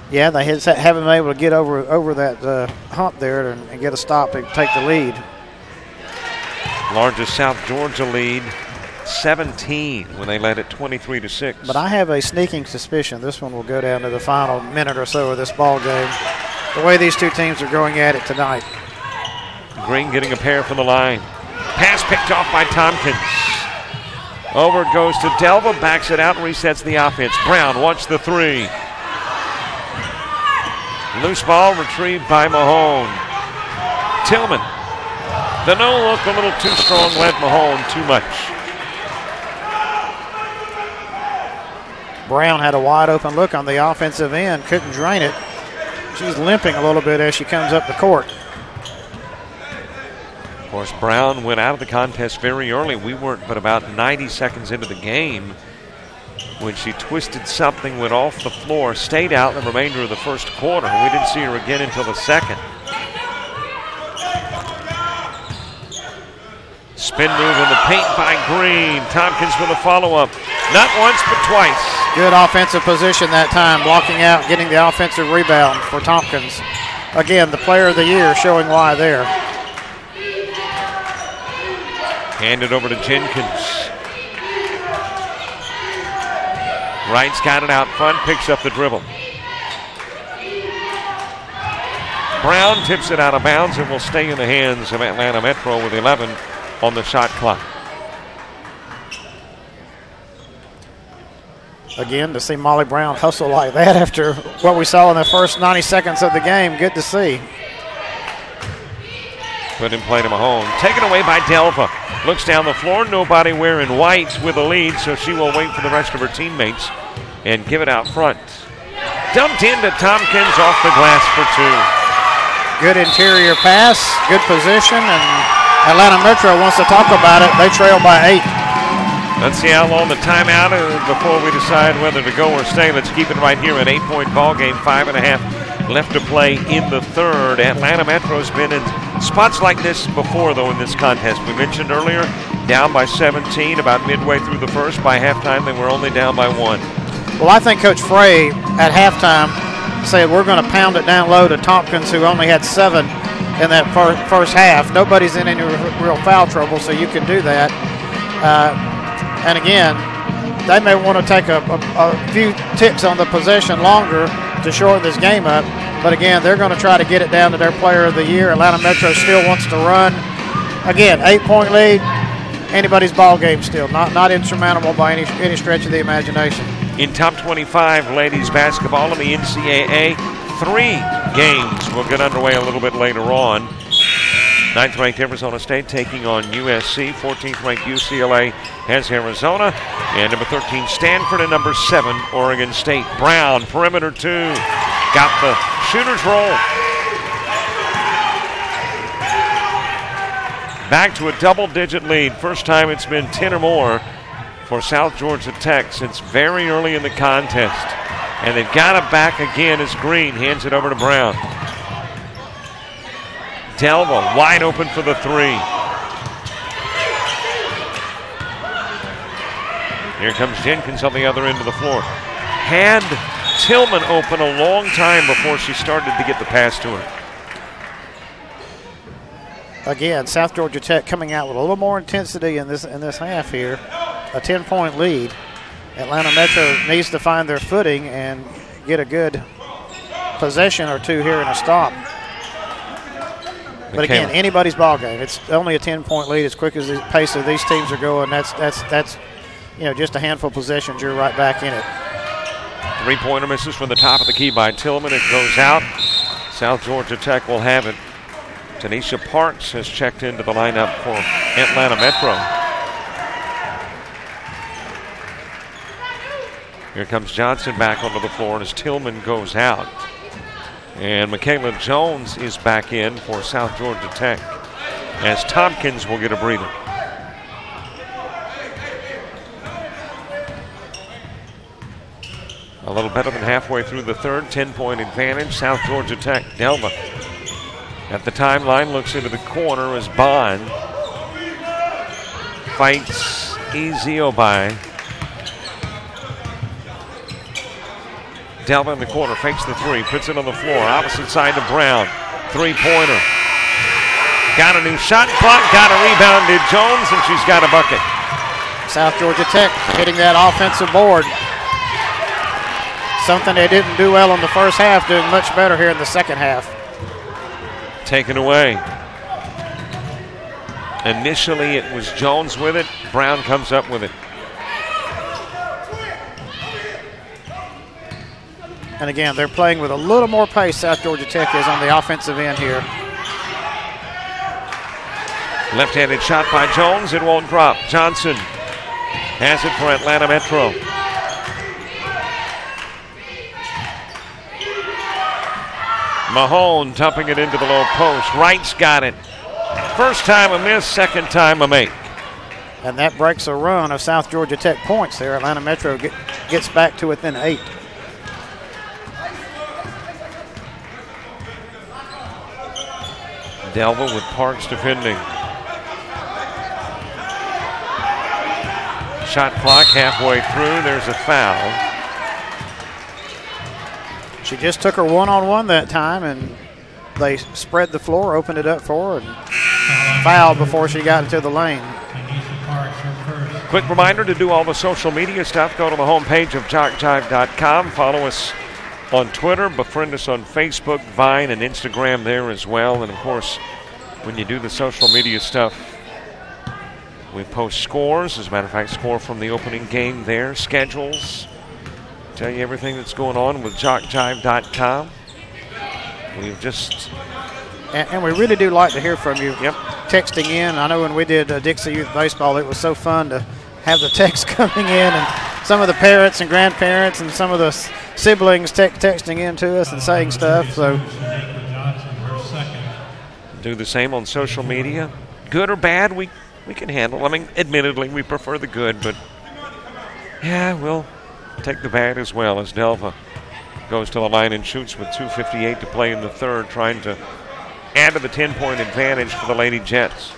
yeah, they haven't been able to get over that hump there and get a stop and take the lead. Largest South Georgia lead, 17 when they led it 23-6. But I have a sneaking suspicion this one will go down to the final minute or so of this ball game, the way these two teams are going at it tonight. Green getting a pair from the line. Pass picked off by Tompkins. Over it goes to Delva, backs it out and resets the offense. Brown wants the three. Loose ball retrieved by Mahone. Tillman. The no look a little too strong, led Mahone too much. Brown had a wide open look on the offensive end, couldn't drain it. She's limping a little bit as she comes up the court. Of course, Brown went out of the contest very early. We weren't but about 90 seconds into the game when she twisted something, went off the floor, stayed out the remainder of the first quarter. We didn't see her again until the second. Spin move in the paint by Green. Tompkins with a follow-up. Not once, but twice. Good offensive position that time, blocking out, getting the offensive rebound for Tompkins. Again, the player of the year, showing why there. Handed over to Jenkins. Wright's got it out front, picks up the dribble. Brown tips it out of bounds and will stay in the hands of Atlanta Metro with 11 on the shot clock. Again, to see Molly Brown hustle like that after what we saw in the first 90 seconds of the game, good to see. Put in play to Mahone. Taken away by Delva. Looks down the floor, nobody wearing white with a lead, so she will wait for the rest of her teammates and give it out front. Dumped into Tompkins off the glass for two. Good interior pass, good position, and Atlanta Metro wants to talk about it. They trail by 8. Let's see how long the timeout is before we decide whether to go or stay. Let's keep it right here, an 8-point ball game, 5.5 left to play in the third. Atlanta Metro's been in spots like this before, though, in this contest. We mentioned earlier, down by 17 about midway through the first. By halftime, they were only down by 1. Well, I think Coach Frey at halftime said we're going to pound it down low to Tompkins, who only had 7 in that first half. Nobody's in any real foul trouble, so you can do that. And again, they may want to take a few ticks on the possession longer to shorten this game up. But again, they're going to try to get it down to their player of the year. Atlanta Metro still wants to run. Again, 8-point lead, anybody's ball game still. Not insurmountable by any stretch of the imagination. In top 25 ladies basketball in the NCAA, 3 games will get underway a little bit later on. 9th-ranked Arizona State taking on USC. 14th-ranked UCLA has Arizona. And number 13, Stanford, and number 7, Oregon State. Brown, perimeter 2. Got the shooter's roll. Back to a double-digit lead. First time it's been 10 or more for South Georgia Tech since very early in the contest. And they've got it back again as Green hands it over to Brown. Delva wide open for the 3. Here comes Jenkins on the other end of the floor. Had Tillman open a long time before she started to get the pass to her. Again, South Georgia Tech coming out with a little more intensity in this half here. A 10-point lead. Atlanta Metro needs to find their footing and get a good possession or two here in a stop. But again, anybody's ball game. It's only a 10-point lead. As quick as the pace of these teams are going, that's just a handful of possessions. You're right back in it. 3-pointer misses from the top of the key by Tillman. It goes out. South Georgia Tech will have it. Tanisha Parks has checked into the lineup for Atlanta Metro. Here comes Johnson back onto the floor as Tillman goes out. And Michaela Jones is back in for South Georgia Tech as Tompkins will get a breather. A little better than halfway through the third, 10-point advantage. South Georgia Tech. Delva at the timeline looks into the corner as Bond fights Eziobai. Delva in the corner, fakes the 3, puts it on the floor, opposite side to Brown. 3-pointer. Got a new shot clock, got a rebound to Jones, and she's got a bucket. South Georgia Tech hitting that offensive board. Something they didn't do well in the first half, doing much better here in the second half. Taken away. Initially it was Jones with it. Brown comes up with it. And again, they're playing with a little more pace, South Georgia Tech is on the offensive end here. Left-handed shot by Jones. It won't drop. Johnson has it for Atlanta Metro. Mahone dumping it into the low post. Wright's got it. First time a miss, second time a make. And that breaks a run of South Georgia Tech points there. Atlanta Metro gets back to within 8. Delva with Parks defending. Shot clock halfway through. There's a foul. She just took her one-on-one that time, and they spread the floor, opened it up for her, and fouled before she got into the lane. Quick reminder to do all the social media stuff. Go to the homepage of jockjive.com. Follow us on Twitter, befriend us on Facebook, Vine, and Instagram there as well. And, of course, when you do the social media stuff, we post scores. As a matter of fact, score from the opening game there, schedules. Tell you everything that's going on with jockjive.com. We've just... And we really do like to hear from you. Yep. Texting in. I know when we did Dixie Youth Baseball, it was so fun to have the text coming in, and some of the parents and grandparents and some of the siblings texting in to us and saying stuff. So do the same on social media. Good or bad, we can handle. I mean, admittedly, we prefer the good, but yeah, we'll take the bad as well as Delva goes to the line and shoots with 2:58 to play in the third, trying to add to the 10-point advantage for the Lady Jets.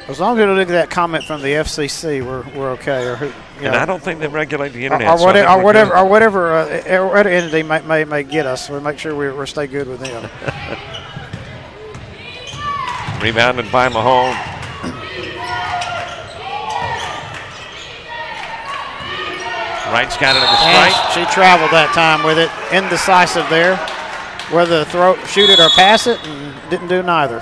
As long as we don't look at that comment from the FCC, we're okay. Or and I don't think they regulate the internet. Or whatever entity may get us. We'll make sure we stay good with them. Rebounded by Mahone. Wright's got it at the strike. She traveled that time with it. Indecisive there. Whether to shoot it or pass it, and didn't do neither.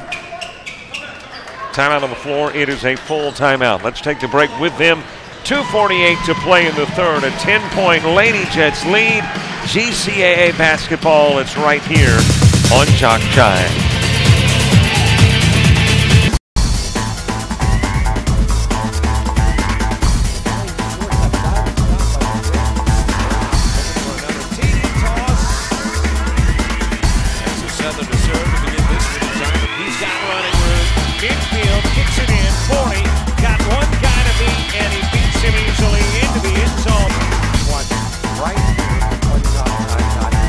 Timeout on the floor. It is a full timeout. Let's take the break with them. 2:48 to play in the third. A 10-point Lady Jets lead. GCAA basketball. It's right here on Jock Jive. midfield, kicks it in, 40. Got one guy to beat, and he beats him easily into the end zone. Watch right here on GCAA.com.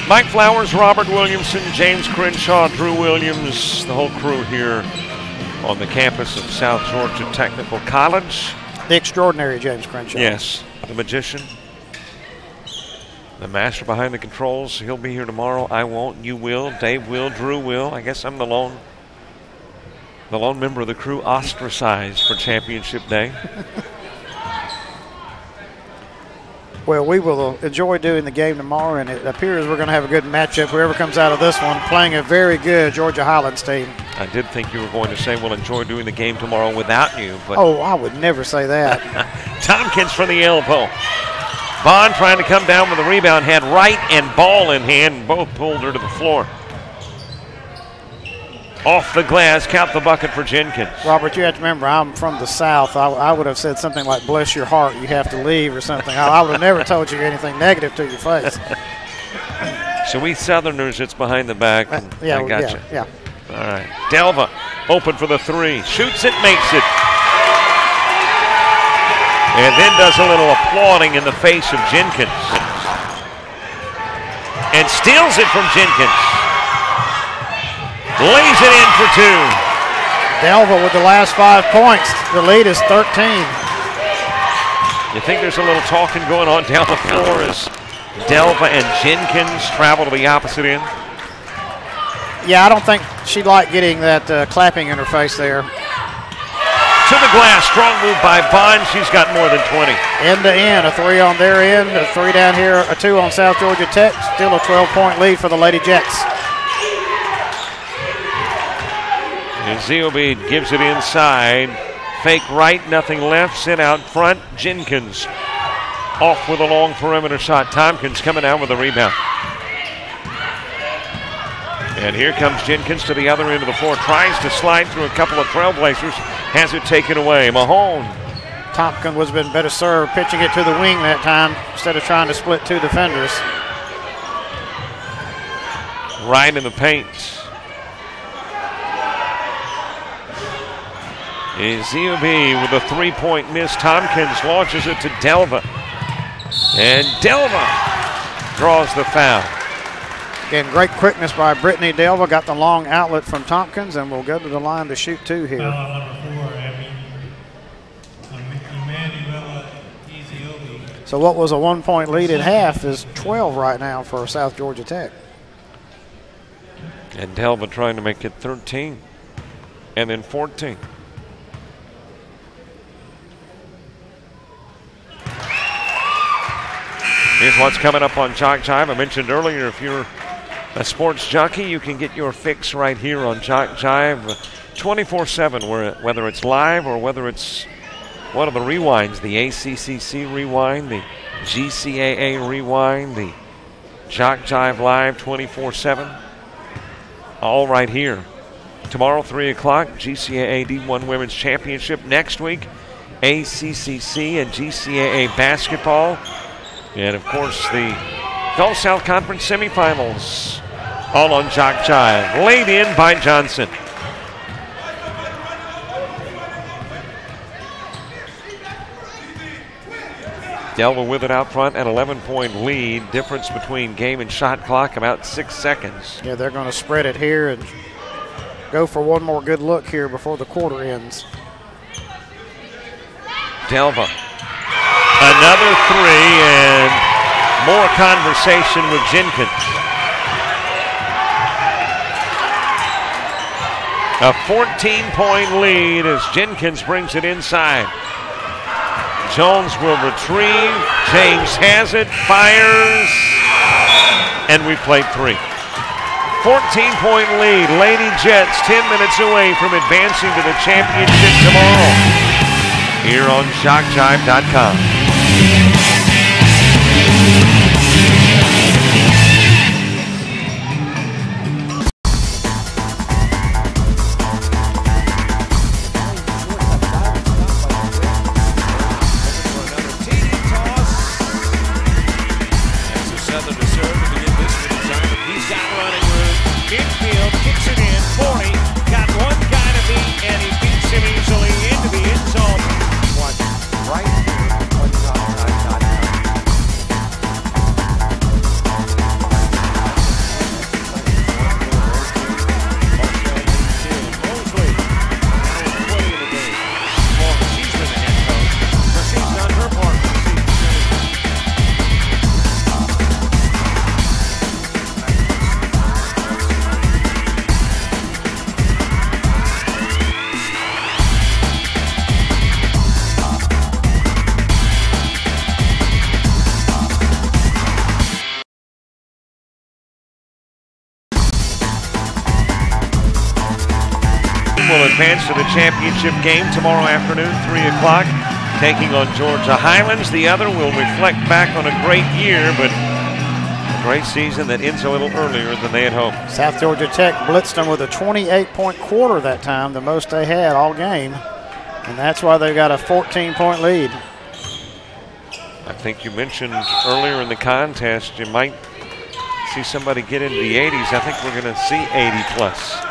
Mike Flowers, Robert Williamson, James Crenshaw, Drew Williams, the whole crew here on the campus of South Georgia Technical College. The extraordinary James Crenshaw. Yes, the magician, the master behind the controls. He'll be here tomorrow. I won't. You will. Dave will. Drew will. I guess I'm the lone member of the crew ostracized for championship day. Well, we will enjoy doing the game tomorrow, and it appears we're going to have a good matchup, whoever comes out of this one, playing a very good Georgia Highlands team. I did think you were going to say we'll enjoy doing the game tomorrow without you. But oh, I would never say that. Tompkins from the elbow. Bond trying to come down with a rebound, had right and ball in hand, and both pulled her to the floor. Off the glass, count the bucket for Jenkins. Robert, you have to remember, I'm from the South. I would have said something like, bless your heart, you have to leave, or something. I would have never told you anything negative to your face. So we Southerners, it's behind the back. Yeah, I got you. Yeah. All right. Delva, open for the three. Shoots it, makes it. And then does a little applauding in the face of Jenkins. And steals it from Jenkins. Lays it in for two. Delva with the last 5 points. The lead is 13. You think there's a little talking going on down the floor as Delva and Jenkins travel to the opposite end? Yeah, I don't think she'd like getting that clapping in her face there. To the glass, strong move by Bond. She's got more than 20. End to end, a 3 on their end, a 3 down here, a 2 on South Georgia Tech. Still a 12-point lead for the Lady Jets. And Zeobie gives it inside. Fake right, nothing left. Sit out front. Jenkins off with a long perimeter shot. Tompkins coming out with a rebound. And here comes Jenkins to the other end of the floor. Tries to slide through a couple of Trailblazers. Has it taken away. Mahone. Tompkins was been better served pitching it to the wing that time instead of trying to split 2 defenders. Right in the paint. Zeobie with a 3-point miss. Tompkins launches it to Delva. And Delva draws the foul. Again, great quickness by Brittany Delva. Got the long outlet from Tompkins, and will go to the line to shoot 2 here. So what was a 1-point lead at half is 12 right now for South Georgia Tech. And Delva trying to make it 13. And then 14. Here's what's coming up on Jock Jive. I mentioned earlier, if you're a sports junkie, you can get your fix right here on Jock Jive 24/7, whether it's live or whether it's one of the rewinds, the ACCC rewind, the GCAA rewind, the Jock Jive Live 24/7. All right here. Tomorrow, 3 o'clock, GCAA D1 Women's Championship. Next week, ACCC and GCAA basketball. And, of course, the Gulf South Conference semifinals, all on Jock Jive. Laid in by Johnson. Delva with it out front, an 11-point lead. Difference between game and shot clock, about 6 seconds. Yeah, they're going to spread it here and go for one more good look here before the quarter ends. Delva. Another 3 and more conversation with Jenkins. A 14-point lead as Jenkins brings it inside. Jones will retrieve. James has it, fires. and we've played 3. 14-point lead. Lady Jets 10 minutes away from advancing to the championship tomorrow here on ShockJive.com. Will advance to the championship game tomorrow afternoon, 3 o'clock, taking on Georgia Highlands. The other will reflect back on a great year, but a great season that ends a little earlier than they had hoped. South Georgia Tech blitzed them with a 28-point quarter that time, the most they had all game, and that's why they got a 14-point lead. I think you mentioned earlier in the contest you might see somebody get into the 80s. I think we're going to see 80-plus.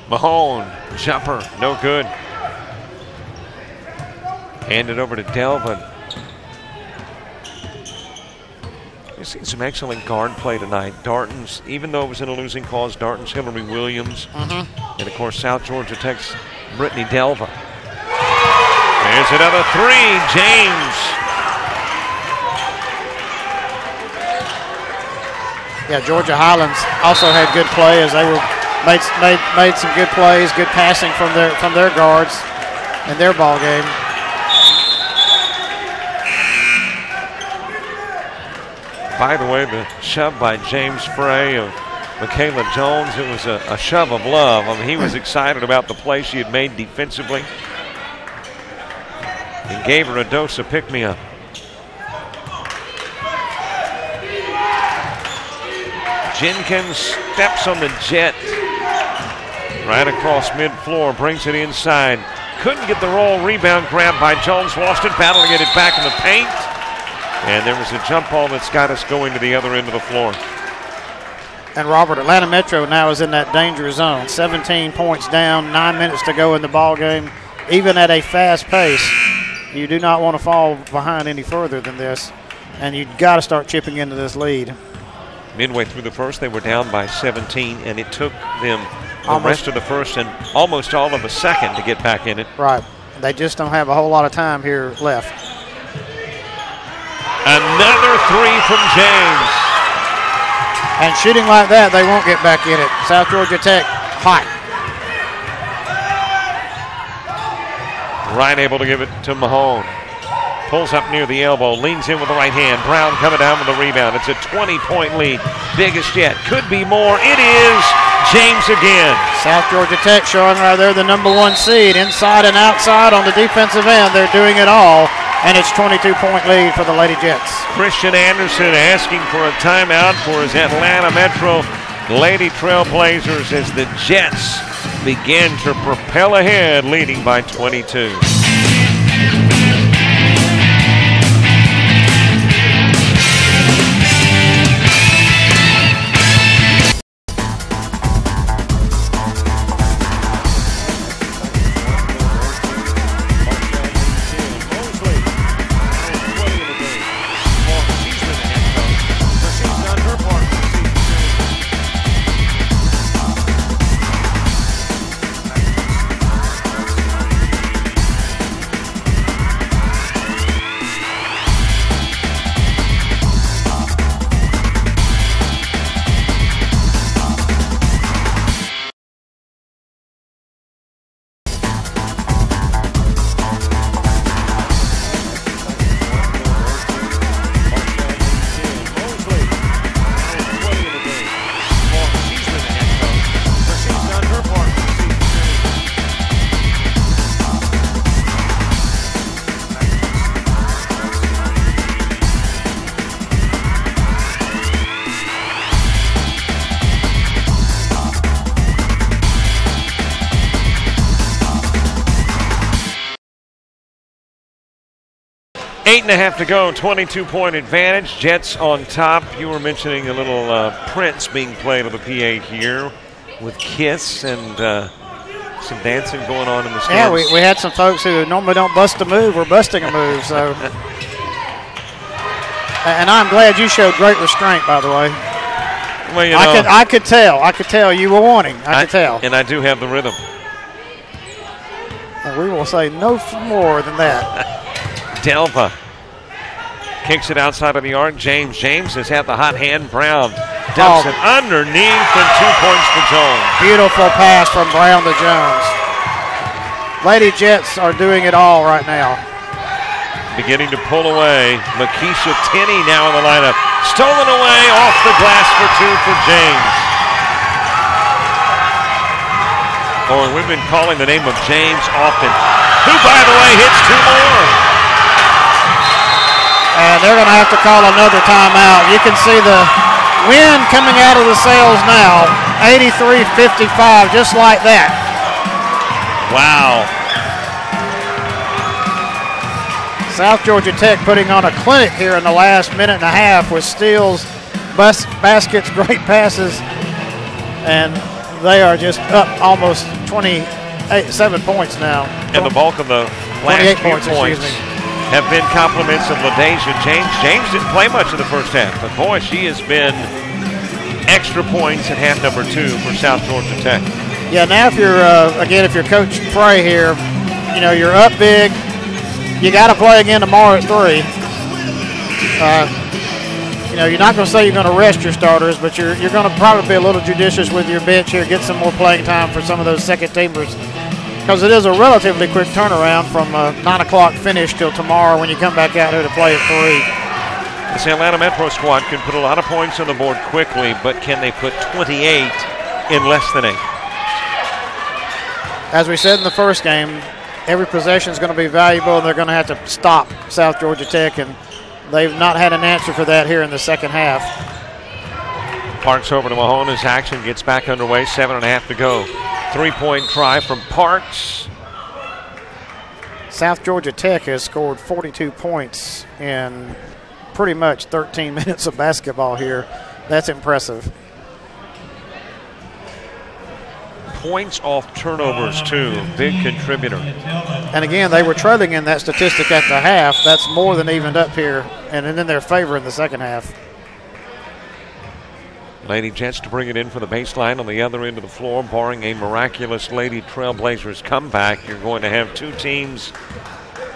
Mahone, jumper, no good. Hand it over to Delvin. We've seen some excellent guard play tonight. Darton's, even though it was in a losing cause, Darton's Hillary Williams. And of course, South Georgia Tech's Brittany Delva. There's another 3, James. Yeah, Georgia Highlands also had good play as they were made some good plays, good passing from their guards in their ball game. By the way, the shove by James Frey of Michaela Jones, it was a shove of love. I mean, he was excited about the play she had made defensively and gave her a dose of pick-me-up. Jenkins steps on the jet right across mid-floor, brings it inside. Couldn't get the roll, rebound grabbed by Jones, lost it, battling to get it back in the paint. And there was a jump ball that's got us going to the other end of the floor. And Robert, Atlanta Metro now is in that danger zone. 17 points down, 9 minutes to go in the ball game. Even at a fast pace, you do not want to fall behind any further than this. And you've got to start chipping into this lead. Midway through the first, they were down by 17, and it took them the rest of the first and almost all of a second to get back in it. Right. They just don't have a whole lot of time here left. Another 3 from James. And shooting like that, they won't get back in it. South Georgia Tech, hot. Ryan able to give it to Mahone. Pulls up near the elbow, leans in with the right hand. Brown coming down with the rebound. It's a 20-point lead. Biggest yet. Could be more. It is James again. South Georgia Tech showing right there the #1 seed. Inside and outside on the defensive end. They're doing it all. And it's 22-point lead for the Lady Jets. Christian Anderson asking for a timeout for his Atlanta Metro Lady Trailblazers as the Jets begin to propel ahead, leading by 22. 8.5 to go, 22-point advantage. Jets on top. You were mentioning a little Prince being played on the PA here with Kiss and some dancing going on in the stands. Yeah, we had some folks who normally don't bust a move. We're busting a move, so. And I'm glad you showed great restraint, by the way. Well, you know, I could tell. I could tell you were wanting. I could tell. And I do have the rhythm. And we will say no more than that. Delva kicks it outside of the arc. James has had the hot hand. Brown dumps it underneath, and 2 points for Jones. Beautiful pass from Brown to Jones. Lady Jets are doing it all right now. Beginning to pull away. Makisha Tenney now in the lineup. Stolen away off the glass for 2 for James. Oh, and we've been calling the name of James often, who, by the way, hits 2 more. And they're going to have to call another timeout. You can see the wind coming out of the sails now. 83-55, just like that. Wow. South Georgia Tech putting on a clinic here in the last minute and a half with steals, baskets, great passes, and they are just up almost 7 points now. And the bulk of the last few points have been compliments of LaDasia James. James didn't play much in the first half, but boy, she has been extra points at half number 2 for South Georgia Tech. Yeah, now if you're, if you're Coach Frey here, you know, you're up big. You got to play again tomorrow at 3. You know, you're not going to say you're going to rest your starters, but you're going to probably be a little judicious with your bench here, get some more playing time for some of those second teamers, because it is a relatively quick turnaround from a 9 o'clock finish till tomorrow when you come back out here to play at 3. This Atlanta Metro squad can put a lot of points on the board quickly, but can they put 28 in less than 8? As we said in the first game, every possession is going to be valuable, and they're going to have to stop South Georgia Tech, and they've not had an answer for that here in the second half. Parks over to Mahone as action gets back underway. 7.5 to go. 3-point try from Parks. South Georgia Tech has scored 42 points in pretty much 13 minutes of basketball here. That's impressive. Points off turnovers, too. Big contributor. And again, they were trailing in that statistic at the half. That's more than evened up here and in their favor in the second half. Lady Jets to bring it in for the baseline on the other end of the floor, barring a miraculous Lady Trailblazers comeback. You're going to have 2 teams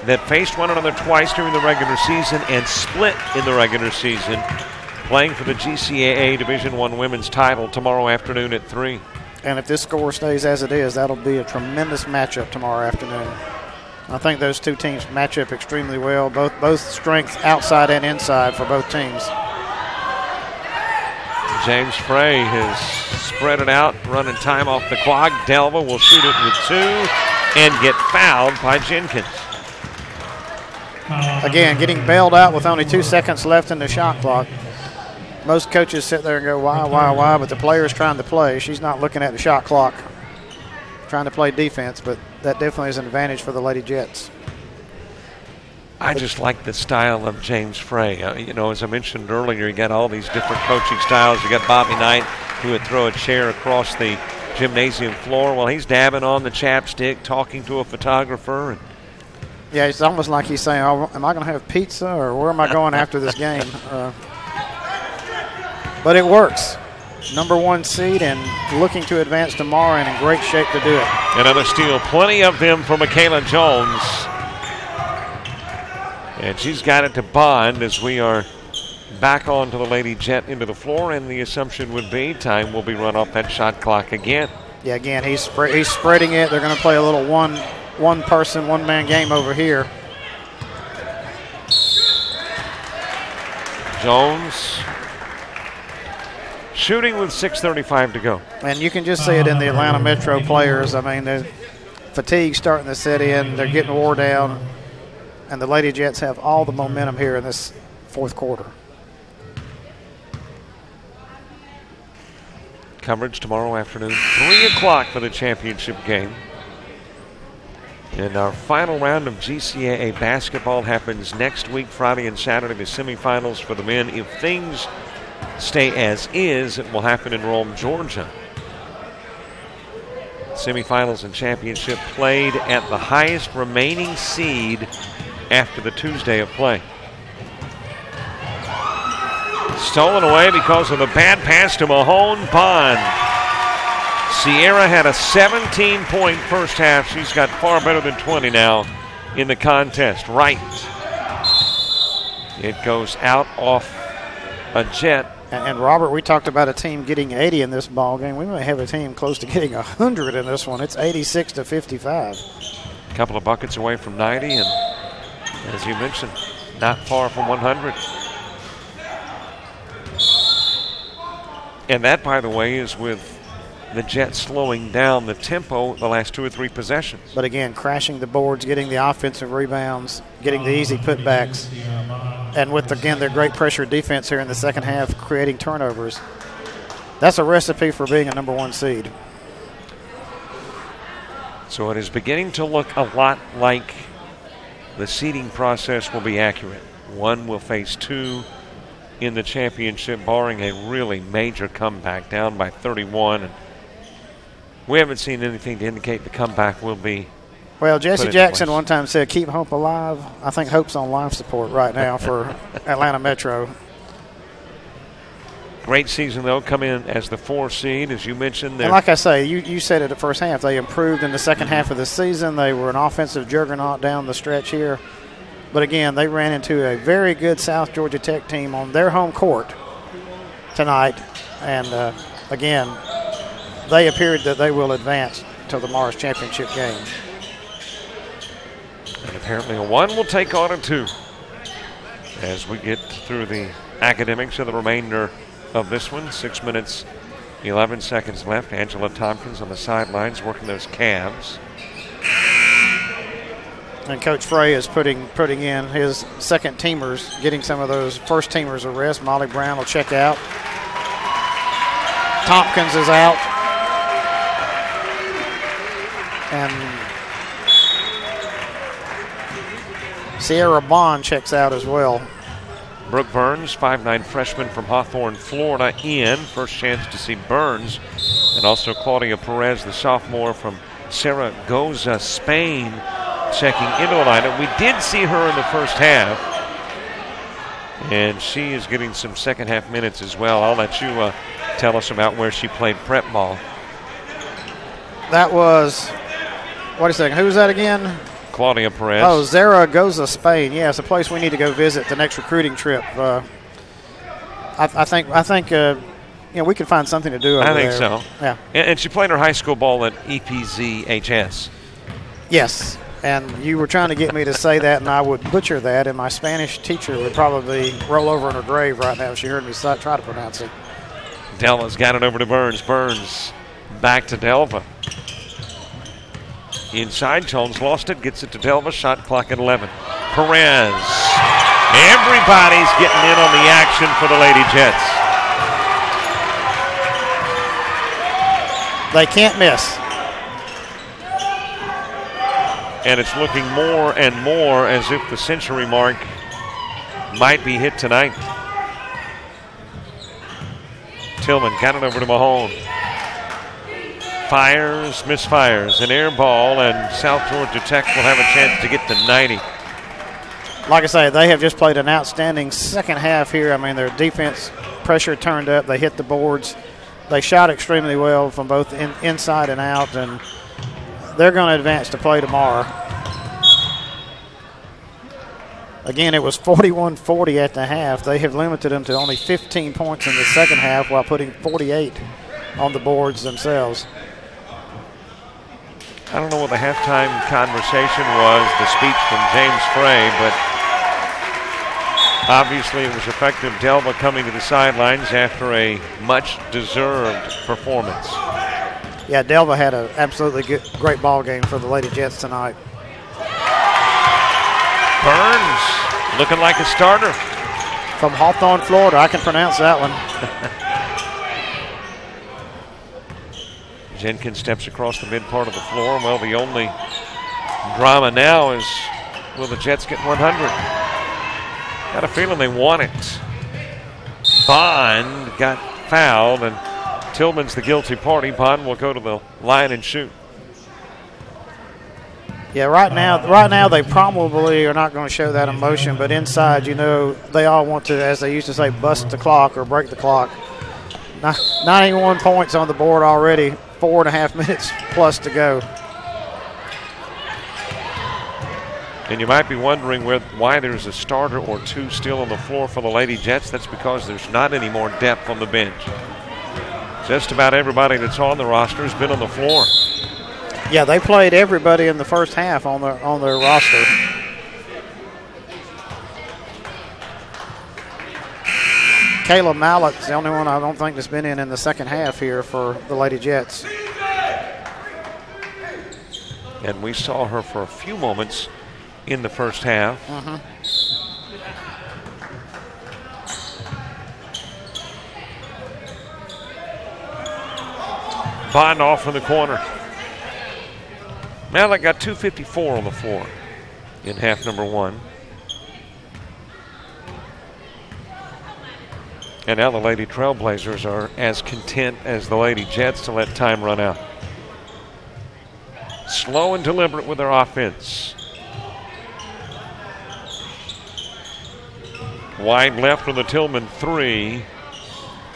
that faced one another twice during the regular season and split in the regular season, playing for the GCAA Division I women's title tomorrow afternoon at 3. And if this score stays as it is, that'll be a tremendous matchup tomorrow afternoon. I think those 2 teams match up extremely well, both strength outside and inside for both teams. James Frey has spread it out, running time off the clock. Delva will shoot it with 2 and get fouled by Jenkins. Again, getting bailed out with only 2 seconds left in the shot clock. Most coaches sit there and go, why? But the player's trying to play. She's not looking at the shot clock, trying to play defense, but that definitely is an advantage for the Lady Jets. I just like the style of James Frey. You know, as I mentioned earlier, you got all these different coaching styles. You got Bobby Knight, who would throw a chair across the gymnasium floor. Well, he's dabbing on the chapstick, talking to a photographer. And yeah, it's almost like he's saying, am I going to have pizza, or where am I going after this game? But it works. Number 1 seed and looking to advance tomorrow and in great shape to do it. Another steal. Plenty of them for Michaela Jones. And she's got it to Bond as we are back onto the Lady Jet into the floor, and the assumption would be time will be run off that shot clock again. Yeah, again, he's spreading it. They're going to play a little one-person, one-man game over here. Jones shooting with 6:35 to go. And you can just see it in the Atlanta Metro players. I mean, the fatigue starting to set in. They're getting wore down. And the Lady Jets have all the momentum here in this fourth quarter. Coverage tomorrow afternoon, 3 o'clock for the championship game. And our final round of GCAA basketball happens next week, Friday and Saturday, the semifinals for the men. If things stay as is, it will happen in Rome, Georgia. Semifinals and championship played at the highest remaining seed after the Tuesday of play. Stolen away because of the bad pass to Mahone Bond. Sierra had a 17-point first half. She's got far better than 20 now in the contest. Right. It goes out off a jet. And Robert, we talked about a team getting 80 in this ball game. We may have a team close to getting 100 in this one. It's 86-55. A couple of buckets away from 90, and as you mentioned, not far from 100. And that, by the way, is with the Jets slowing down the tempo the last 2 or 3 possessions. But again, crashing the boards, getting the offensive rebounds, getting the easy putbacks. And with, again, their great pressure defense here in the second half, creating turnovers. That's a recipe for being a number 1 seed. So it is beginning to look a lot like the seeding process will be accurate. 1 will face 2 in the championship, barring a really major comeback, down by 31. And we haven't seen anything to indicate the comeback will be. Well, Jesse Jackson one time said, keep hope alive. I think hope's on life support right now for Atlanta Metro. Great season, though, come in as the 4 seed, as you mentioned. And like I say, you said it the first half. They improved in the second half of the season. They were an offensive juggernaut down the stretch here. But, again, they ran into a very good South Georgia Tech team on their home court tonight. And, again, they appeared that they will advance to the Mars Championship game. And apparently a 1 will take on a 2 as we get through the academics of the remainder of this one. 6 minutes, 11 seconds left. Angela Tompkins on the sidelines working those calves. And Coach Frey is putting in his second teamers, getting some of those first teamers a rest. Molly Brown will check out. Tompkins is out. And Sierra Bond checks out as well. Brooke Burns, 5'9" freshman from Hawthorne, Florida, in. First chance to see Burns. And also Claudia Perez, the sophomore from Zaragoza, Spain, checking into the lineup. We did see her in the first half. And she is getting some second half minutes as well. I'll let you tell us about where she played prep ball. That was, wait a second, who was that again? Claudia Perez. Oh, Zaragoza, Spain. Yeah, it's a place we need to go visit the next recruiting trip. I think we can find something to do over there. I think so. Yeah. And she played her high school ball at EPZHS. Yes, and you were trying to get me to say that, and I would butcher that, and my Spanish teacher would probably roll over in her grave right now if she heard me try to pronounce it. Delva's got it over to Burns. Burns back to Delva. Inside, Jones lost it, gets it to Delva, shot clock at 11. Perez. Everybody's getting in on the action for the Lady Jets. They can't miss. And it's looking more and more as if the century mark might be hit tonight. Tillman got it over to Mahone. Fires, misfires, an air ball, and South Georgia Tech will have a chance to get to 90. Like I say, they have just played an outstanding second half here. I mean, their defense pressure turned up. They hit the boards. They shot extremely well from both inside and out, and they're going to advance to play tomorrow. Again, it was 41-40 at the half. They have limited them to only 15 points in the second half while putting 48 on the boards themselves. I don't know what the halftime conversation was, the speech from James Frey, but obviously it was effective. Delva coming to the sidelines after a much-deserved performance. Yeah, Delva had an absolutely great ball game for the Lady Jets tonight. Burns looking like a starter. From Hawthorne, Florida. I can pronounce that one. Jenkins steps across the mid part of the floor. Well, the only Drama now is, will the Jets get 100? Got a feeling they want it. Bond got fouled, and Tillman's the guilty party. Bond will go to the line and shoot. Yeah, right now they probably are not going to show that emotion, but inside, you know, they all want to, as they used to say, bust the clock or break the clock. 91 points on the board already, 4.5 minutes plus to go. And you might be wondering why there's a starter or two still on the floor for the Lady Jets. That's because there's not any more depth on the bench. Just about everybody that's on the roster has been on the floor. Yeah, they played everybody in the first half on their roster. Kayla Mallett's the only one I don't think that's been in the second half here for the Lady Jets. And we saw her for a few moments in the first half. Bond off from the corner. Mallett got 254 on the floor in half number one. And now the Lady Trailblazers are as content as the Lady Jets to let time run out. Slow and deliberate with their offense. Wide left from the Tillman three.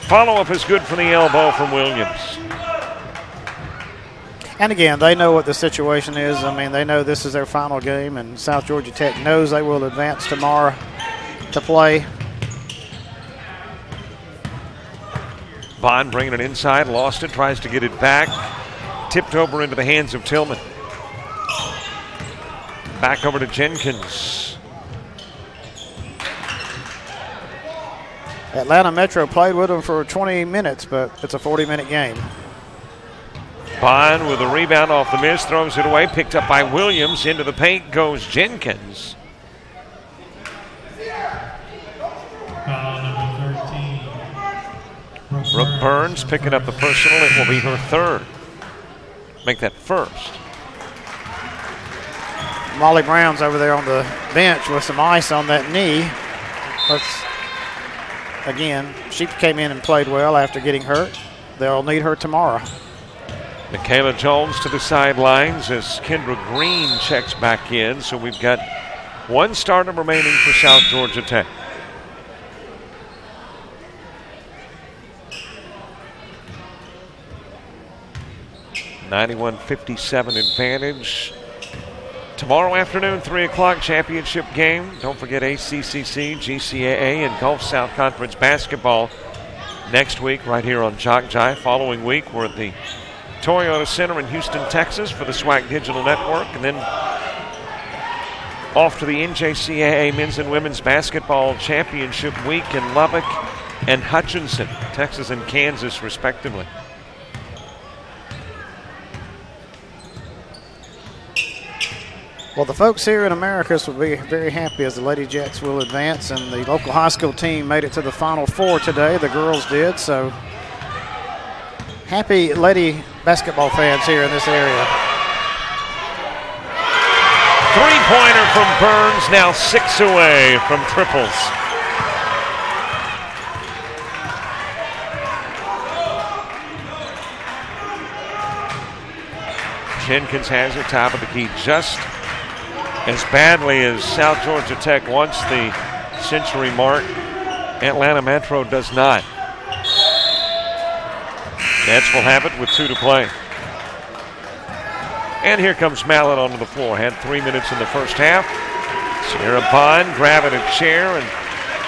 Follow-up is good for the elbow from Williams. And again, they know what the situation is. I mean, they know this is their final game, and South Georgia Tech knows they will advance tomorrow to play. Bond bringing it inside, lost it, tries to get it back. Tipped over into the hands of Tillman. Back over to Jenkins. Atlanta Metro played with them for 20 minutes, but it's a 40-minute game. Bond with a rebound off the miss, throws it away, picked up by Williams. Into the paint goes Jenkins. Foul number 13. Brooke Burns picking up the personal. It will be her third. Make that first. Molly Brown's over there on the bench with some ice on that knee. Again, she came in and played well after getting hurt. They'll need her tomorrow. Michaela Jones to the sidelines as Kendra Green checks back in. So we've got one starter remaining for South Georgia Tech. (91-57) advantage. Tomorrow afternoon, 3 o'clock championship game. Don't forget ACCC, GCAA, and Gulf South Conference basketball next week right here on Jock Jive. Following week, we're at the Toyota Center in Houston, Texas for the SWAC Digital Network. And then off to the NJCAA Men's and Women's Basketball Championship week in Lubbock and Hutchinson, Texas and Kansas, respectively. Well, the folks here in Americus will be very happy as the Lady Jets will advance, and the local high school team made it to the Final Four today. The girls did, so happy Lady basketball fans here in this area. Three-pointer from Burns, now 6 away from triples. Jenkins has it, top of the key, just as badly as South Georgia Tech wants the century mark. Atlanta Metro does not. Nets will have it with 2 to play. And here comes Mallett onto the floor. Had 3 minutes in the first half. Sierra Bond grabbing a chair, and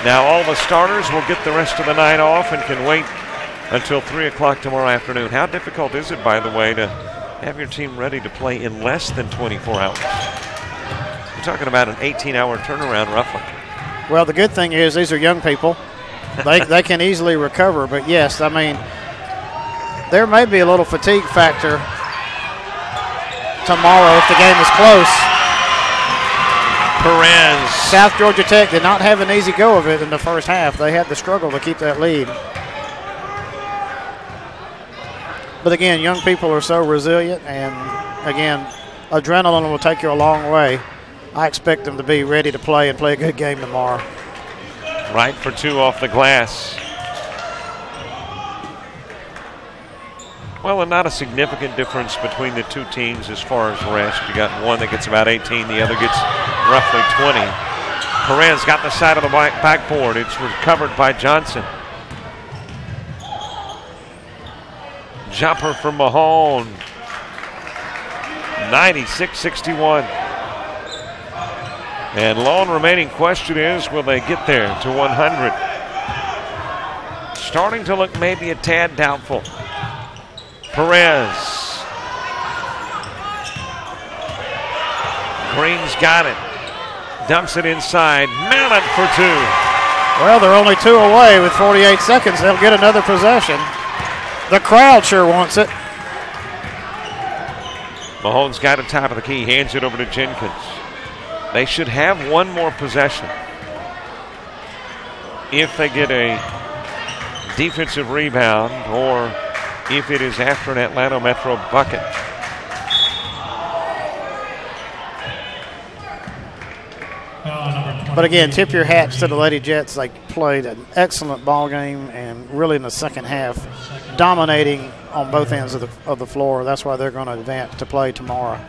now all the starters will get the rest of the night off and can wait until 3 o'clock tomorrow afternoon. How difficult is it, by the way, to have your team ready to play in less than 24 hours? You're talking about an 18-hour turnaround, roughly. Well, the good thing is these are young people. They can easily recover, but yes, I mean, there may be a little fatigue factor tomorrow if the game is close. Perez. South Georgia Tech did not have an easy go of it in the first half. They had to struggle to keep that lead. But again, young people are so resilient, and again, adrenaline will take you a long way. I expect them to be ready to play and play a good game tomorrow. Right for 2 off the glass. Well, and not a significant difference between the two teams as far as rest. You got one that gets about 18, the other gets roughly 20. Perez got the side of the backboard. It's recovered by Johnson. Jumper from Mahone. 96-61. And lone remaining question is, will they get there to 100? Starting to look maybe a tad doubtful. Perez. Green's got it. Dumps it inside. Mallet for 2. Well, they're only 2 away with 48 seconds. They'll get another possession. The crowd sure wants it. Mahone's got it top of the key. Hands it over to Jenkins. They should have one more possession. If they get a defensive rebound or if it is after an Atlanta Metro bucket. But again, tip your hats to the Lady Jets. They played an excellent ball game and really in the second half, dominating on both ends of the floor. That's why they're going to advance to play tomorrow.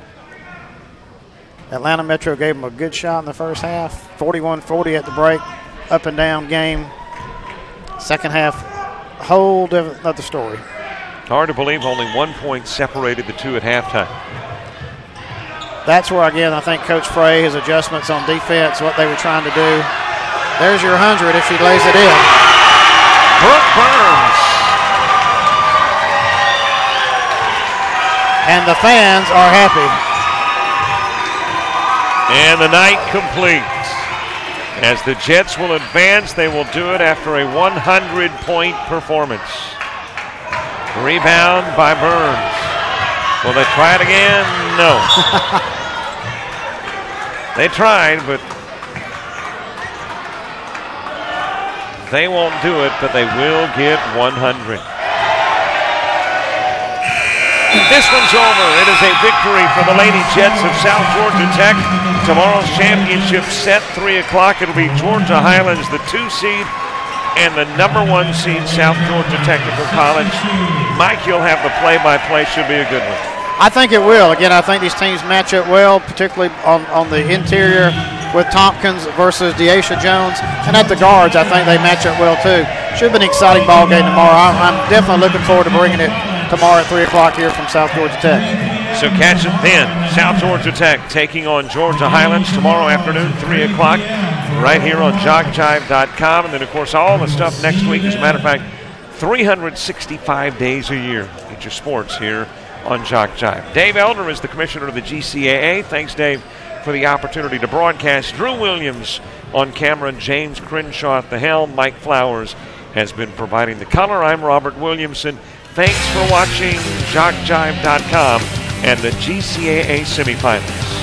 Atlanta Metro gave them a good shot in the first half. 41-40 at the break. Up and down game. Second half, whole different other story. Hard to believe only 1 point separated the two at halftime. That's where, again, I think Coach Frey, his adjustments on defense, what they were trying to do. There's your 100 if she lays it in. Brooke Burns. And the fans are happy. And the night complete. As the Jets will advance, they will do it after a 100-point performance. Rebound by Burns. Will they try it again? No. They tried, but they won't do it, but they will get 100. This one's over. It is a victory for the Lady Jets of South Georgia Tech. Tomorrow's championship set, 3 o'clock. It'll be Georgia Highlands, the 2 seed, and the number 1 seed, South Georgia Technical College. Mike, you'll have the play-by-play. Should be a good one. I think it will. Again, I think these teams match up well, particularly on the interior with Tompkins versus Deasia Jones. And at the guards, I think they match up well, too. Should be an exciting ball game tomorrow. I'm definitely looking forward to bringing it tomorrow at 3 o'clock here from South Georgia Tech. So catch it then. South Georgia Tech taking on Georgia Highlands tomorrow afternoon, 3 o'clock, right here on jockjive.com. And then, of course, all the stuff next week. As a matter of fact, 365 days a year. Get your sports here on Jock Jive. Dave Elder is the commissioner of the GCAA. Thanks, Dave, for the opportunity to broadcast. Drew Williams on camera, James Crenshaw at the helm. Mike Flowers has been providing the color. I'm Robert Williamson. Thanks for watching jockjive.com and the GCAA semifinals.